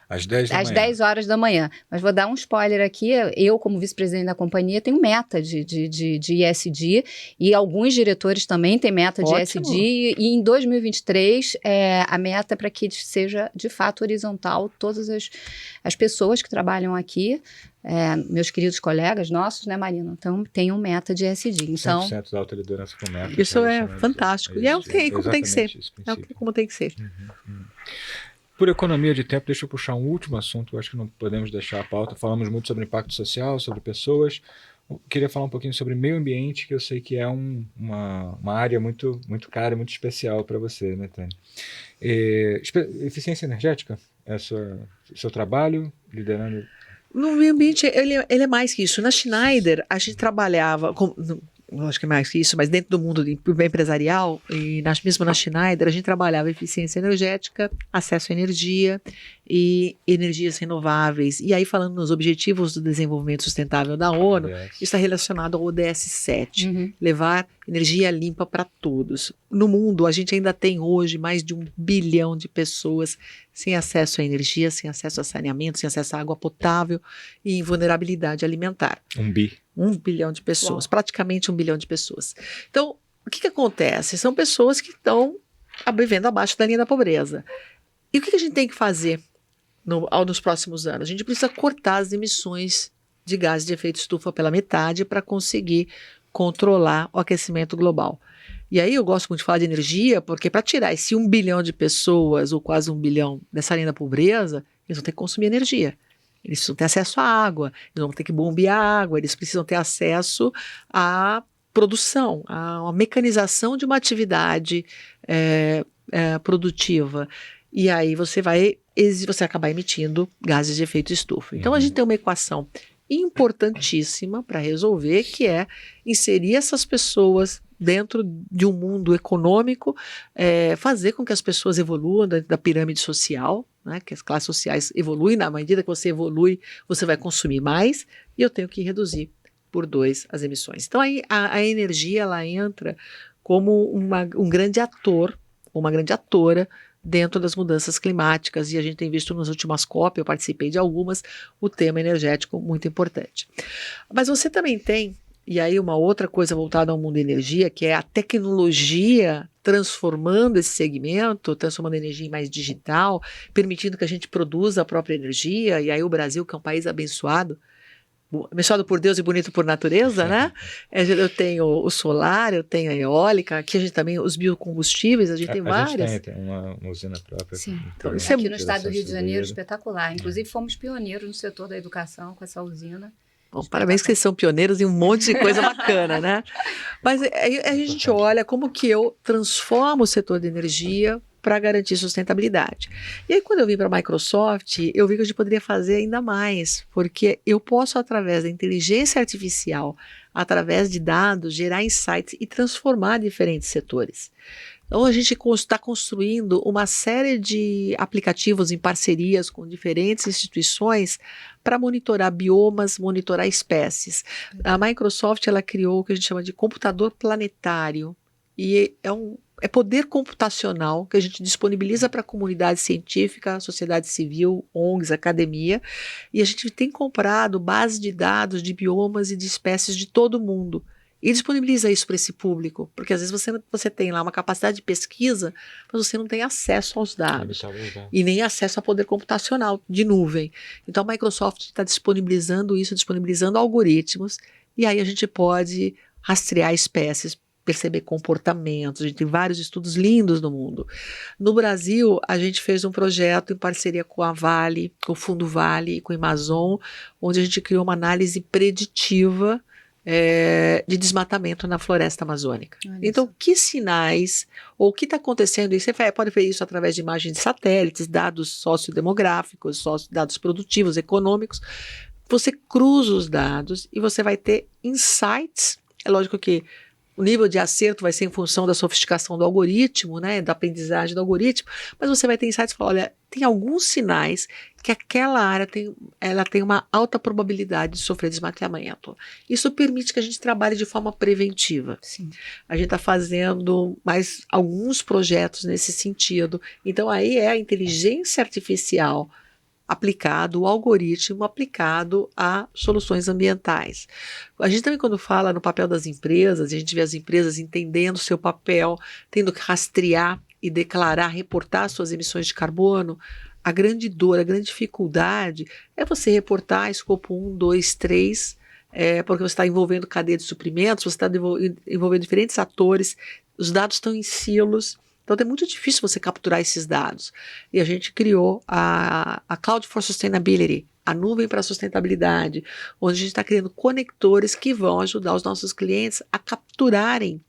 Às 10 da às manhã. 10 horas da manhã. Mas vou dar um spoiler aqui. Eu, como vice-presidente da companhia, tenho meta de ESG e alguns diretores também têm meta de Ótimo. ESG. E em 2023, a meta é para que seja, de fato, horizontal. Todas as pessoas que trabalham aqui, meus queridos colegas nossos, né, Marina? Então, tenham meta de ESG. Então, 100% da alta liderança com meta. Isso é fantástico. E é como tem que ser. É como tem que ser. Por economia de tempo, deixa eu puxar um último assunto, eu acho que não podemos deixar a pauta. Falamos muito sobre impacto social, sobre pessoas. Eu queria falar um pouquinho sobre meio ambiente, que eu sei que é uma área muito, muito cara, muito especial para você, né, Tânia? Eficiência energética é seu trabalho, liderando... No meio ambiente, ele é mais que isso. Na Schneider, a gente trabalhava... Acho que é mais que isso, mas dentro do mundo empresarial, e mesmo na Schneider, a gente trabalhava eficiência energética, acesso à energia e energias renováveis. E aí, falando nos Objetivos do Desenvolvimento Sustentável da ONU, isso está relacionado ao ODS 7, levar energia limpa para todos. No mundo, a gente ainda tem hoje mais de 1 bilhão de pessoas sem acesso à energia, sem acesso a saneamento, sem acesso à água potável e em vulnerabilidade alimentar. 1 bilhão de pessoas, praticamente 1 bilhão de pessoas. Então, o que acontece? São pessoas que estão vivendo abaixo da linha da pobreza. E o que a gente tem que fazer nos próximos anos? A gente precisa cortar as emissões de gases de efeito estufa pela metade para conseguir controlar o aquecimento global. E aí eu gosto muito de falar de energia, porque para tirar esse 1 bilhão de pessoas, ou quase 1 bilhão dessa linha da pobreza, eles vão ter que consumir energia. Eles precisam ter acesso à água, eles vão ter que bombear água, eles precisam ter acesso à produção, à mecanização de uma atividade produtiva. E aí você vai acabar emitindo gases de efeito estufa. Então a gente tem uma equação importantíssima para resolver, que é inserir essas pessoas dentro de um mundo econômico, fazer com que as pessoas evoluam da pirâmide social, né, que as classes sociais evoluem. Na medida que você evolui, você vai consumir mais, e eu tenho que reduzir por 2 as emissões. Então aí a energia, ela entra como um grande ator, uma grande atora dentro das mudanças climáticas, e a gente tem visto nas últimas COP, eu participei de algumas, o tema energético muito importante. Mas você também tem, e aí uma outra coisa voltada ao mundo da energia, que é a tecnologia transformando esse segmento, transformando a energia em mais digital, permitindo que a gente produza a própria energia. E aí o Brasil, que é um país abençoado por Deus e bonito por natureza, né? Eu tenho o solar, eu tenho a eólica, aqui a gente também, os biocombustíveis, a gente tem várias. A gente tem uma usina própria. Sim. Então, Aqui no estado do Rio de Janeiro, espetacular. Inclusive, fomos pioneiros no setor da educação com essa usina. Bom, parabéns que vocês são pioneiros em um monte de coisa bacana, né? Mas aí a gente olha como que eu transformo o setor de energia para garantir sustentabilidade. E aí, quando eu vim para a Microsoft, eu vi que a gente poderia fazer ainda mais, porque eu posso, através da inteligência artificial, através de dados, gerar insights e transformar diferentes setores. Então, a gente está construindo uma série de aplicativos em parcerias com diferentes instituições para monitorar biomas, monitorar espécies. A Microsoft, ela criou o que a gente chama de computador planetário, e é poder computacional que a gente disponibiliza para a comunidade científica, sociedade civil, ONGs, academia, e a gente tem comprado bases de dados de biomas e de espécies de todo mundo. E disponibiliza isso para esse público, porque às vezes você tem lá uma capacidade de pesquisa, mas você não tem acesso aos dados e nem acesso a poder computacional de nuvem. Então a Microsoft está disponibilizando isso, disponibilizando algoritmos, e aí a gente pode rastrear espécies perceber comportamentos, a gente tem vários estudos lindos no mundo. No Brasil, a gente fez um projeto em parceria com a Vale, com o Fundo Vale e com o Amazon, onde a gente criou uma análise preditiva de desmatamento na floresta amazônica. Então, que sinais, ou o que está acontecendo, e você pode ver isso através de imagens de satélites, dados sociodemográficos, dados produtivos, econômicos, você cruza os dados e você vai ter insights. É lógico que o nível de acerto vai ser em função da sofisticação do algoritmo, né, da aprendizagem do algoritmo, mas você vai ter insights e falar, olha, tem alguns sinais que aquela área tem uma alta probabilidade de sofrer desmatamento. Isso permite que a gente trabalhe de forma preventiva. Sim. A gente está fazendo mais alguns projetos nesse sentido. Então, aí é a inteligência artificial aplicado, o algoritmo aplicado a soluções ambientais. A gente também, quando fala no papel das empresas, a gente vê as empresas entendendo o seu papel, tendo que rastrear e declarar, reportar suas emissões de carbono. A grande dor, a grande dificuldade é você reportar escopo 1, 2, 3, porque você está envolvendo cadeia de suprimentos, você está envolvendo diferentes atores, os dados estão em silos. Então, é muito difícil você capturar esses dados. E a gente criou a Cloud for Sustainability, a nuvem para a sustentabilidade, onde a gente está criando conectores que vão ajudar os nossos clientes a capturarem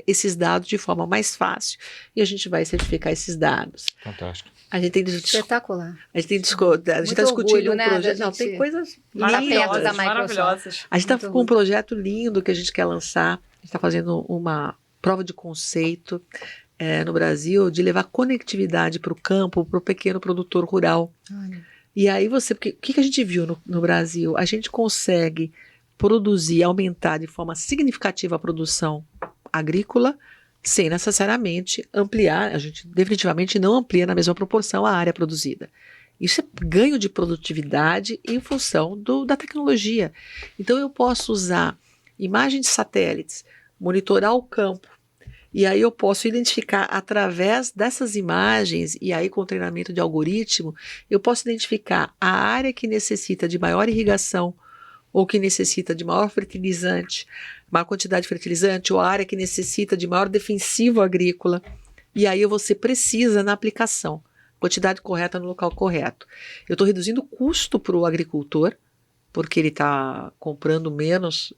esses dados de forma mais fácil. E a gente vai certificar esses dados. Fantástico. A gente tem Espetacular. A gente está discutindo um projeto. Não, tem coisas maravilhosas. Maravilhosas. A gente está com um projeto lindo que a gente quer lançar. A gente está fazendo uma prova de conceito no Brasil, de levar conectividade para o campo, para o pequeno produtor rural. E aí o que a gente viu no Brasil? A gente consegue produzir, aumentar de forma significativa a produção agrícola, sem necessariamente ampliar. A gente definitivamente não amplia na mesma proporção a área produzida. Isso é ganho de produtividade em função da tecnologia. Então eu posso usar imagens de satélites, monitorar o campo, e aí eu posso identificar através dessas imagens, e aí com o treinamento de algoritmo, eu posso identificar a área que necessita de maior irrigação, ou que necessita de maior fertilizante, maior quantidade de fertilizante, ou a área que necessita de maior defensivo agrícola. E aí eu vou ser precisa na aplicação, quantidade correta no local correto. Eu estou reduzindo o custo para o agricultor, porque ele está comprando menos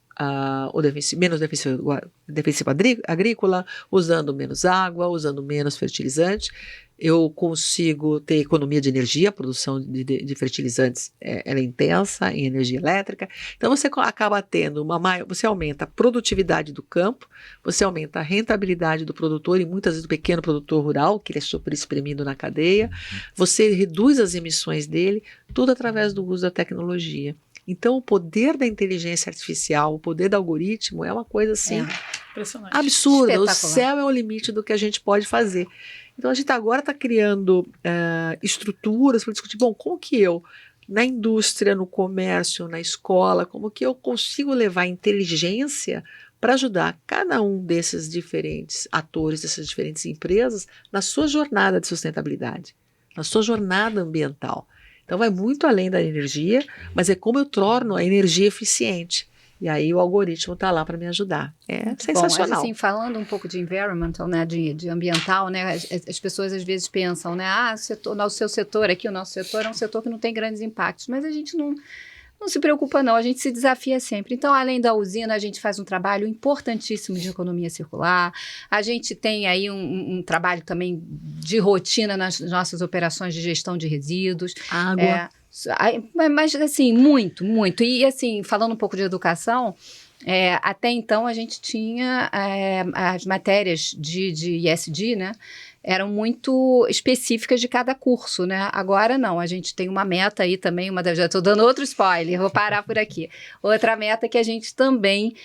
defensivo agrícola, usando menos água, usando menos fertilizante. Eu consigo ter economia de energia, a produção de fertilizantes ela é intensa em energia elétrica. Então você acaba tendo você aumenta a produtividade do campo, você aumenta a rentabilidade do produtor e muitas vezes do pequeno produtor rural, que ele é super espremido na cadeia, você reduz as emissões dele, tudo através do uso da tecnologia. Então, o poder da inteligência artificial, o poder do algoritmo é uma coisa assim absurda. O céu é o limite do que a gente pode fazer. Então, a gente agora está criando estruturas para discutir, como que eu, na indústria, no comércio, na escola, como que eu consigo levar inteligência para ajudar cada um desses diferentes atores, dessas diferentes empresas, na sua jornada de sustentabilidade, na sua jornada ambiental. Então vai muito além da energia, mas é como eu torno a energia eficiente. E aí o algoritmo está lá para me ajudar. É sensacional. Bom, mas assim, falando um pouco de environmental, né, de ambiental, né, as pessoas às vezes pensam, né, o seu setor aqui, o nosso setor é um setor que não tem grandes impactos, mas a gente não se preocupa não, a gente se desafia sempre. Então, além da usina, a gente faz um trabalho importantíssimo de economia circular, a gente tem aí um trabalho também de rotina nas nossas operações de gestão de resíduos. Água. Mas, assim, muito, muito. E, assim, falando um pouco de educação, até então a gente tinha as matérias de ESG, né? Eram muito específicas de cada curso, né? Agora não, a gente tem uma meta aí também, já estou dando outro spoiler, vou parar por aqui. Outra meta que a gente também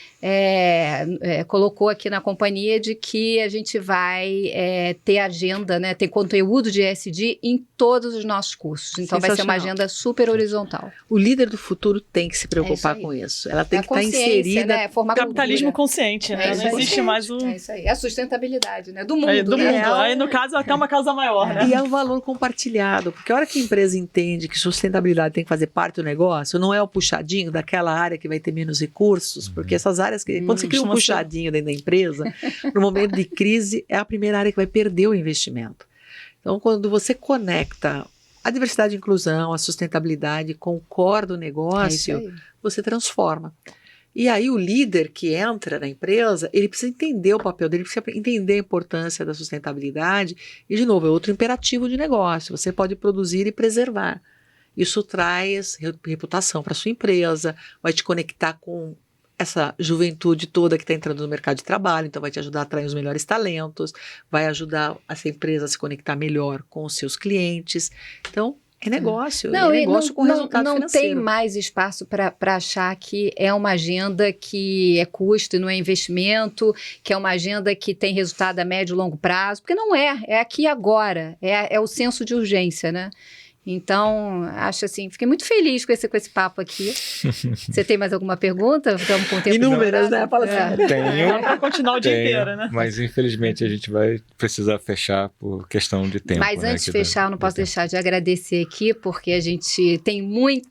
colocou aqui na companhia de que a gente vai ter agenda, né? Ter conteúdo de ESG em todos os nossos cursos. Então vai ser uma agenda super horizontal. O líder do futuro tem que se preocupar com isso. Ela tem que estar inserida né? Formar Capitalismo cultura. consciente, né? isso Não aí. existe mais o... É isso aí. É a sustentabilidade, né? Do mundo. do né? mundo. Aí, no caso, até uma causa maior, né? E é um valor compartilhado, porque a hora que a empresa entende que sustentabilidade tem que fazer parte do negócio, não é o puxadinho daquela área que vai ter menos recursos, porque essas áreas que, quando você cria um costuma ser. puxadinho dentro da empresa, no momento de crise, é a primeira área que vai perder o investimento. Então, quando você conecta a diversidade e inclusão, a sustentabilidade com o core do É isso negócio, aí. você transforma. E aí o líder que entra na empresa, ele precisa entender o papel dele, precisa entender a importância da sustentabilidade. E, de novo, é outro imperativo de negócio. Você pode produzir e preservar. Isso traz reputação para sua empresa, vai te conectar com essa juventude toda que está entrando no mercado de trabalho, então vai te ajudar a atrair os melhores talentos, vai ajudar essa empresa a se conectar melhor com os seus clientes. Então, é negócio, Não, é e negócio com resultado não financeiro. tem mais espaço para achar que é uma agenda que é custo e não é investimento, que é uma agenda que tem resultado a médio e longo prazo, porque não é, é aqui e agora, é o senso de urgência, né? Então, acho assim, fiquei muito feliz com esse papo aqui. Você tem mais alguma pergunta? Estamos com o tempo Inúmeras, estourado. né? Fala assim. Tenho, Dá pra continuar o dia inteiro, né? mas infelizmente a gente vai precisar fechar por questão de tempo. Mas né, antes de que fechar, eu não posso deixar de agradecer aqui, porque a gente tem muito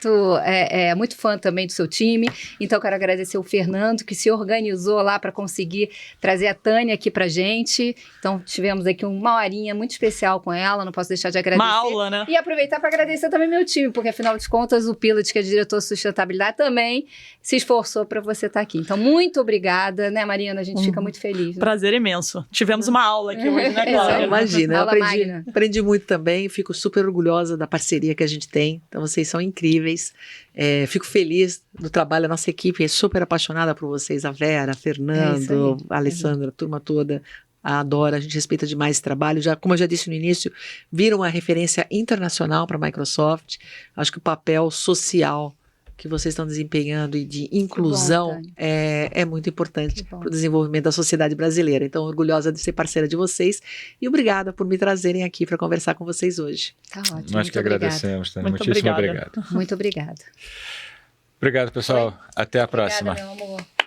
fã também do seu time. Então, eu quero agradecer o Fernando, que se organizou lá para conseguir trazer a Tânia aqui pra gente. Então, tivemos aqui uma horinha muito especial com ela, não posso deixar de agradecer. Uma aula, né? E aproveitar para agradecer também meu time, porque afinal de contas o Pilot, que é diretor de sustentabilidade, também se esforçou para você estar aqui. Então, muito obrigada, né, Mariana? A gente fica muito feliz. Né? Prazer imenso. Tivemos uma aula aqui hoje, né, Não, Cláudia? imagina, eu Aula magna. aprendi muito também, fico super orgulhosa da parceria que a gente tem, então vocês são incríveis, fico feliz do trabalho, a nossa equipe é super apaixonada por vocês, a Vera, a Fernando, a Alessandra, a turma toda, adora, a gente respeita demais esse trabalho, como eu já disse no início, vira uma referência internacional para a Microsoft, acho que o papel social que vocês estão desempenhando e de inclusão é muito importante para o desenvolvimento da sociedade brasileira. Então, orgulhosa de ser parceira de vocês e obrigada por me trazerem aqui para conversar com vocês hoje. Tá ótimo. Nós muito que agradecemos, Tânia. Muito Muitíssimo obrigada. obrigado. Muito obrigada. Obrigado, pessoal. Até a próxima. Obrigada, meu amor.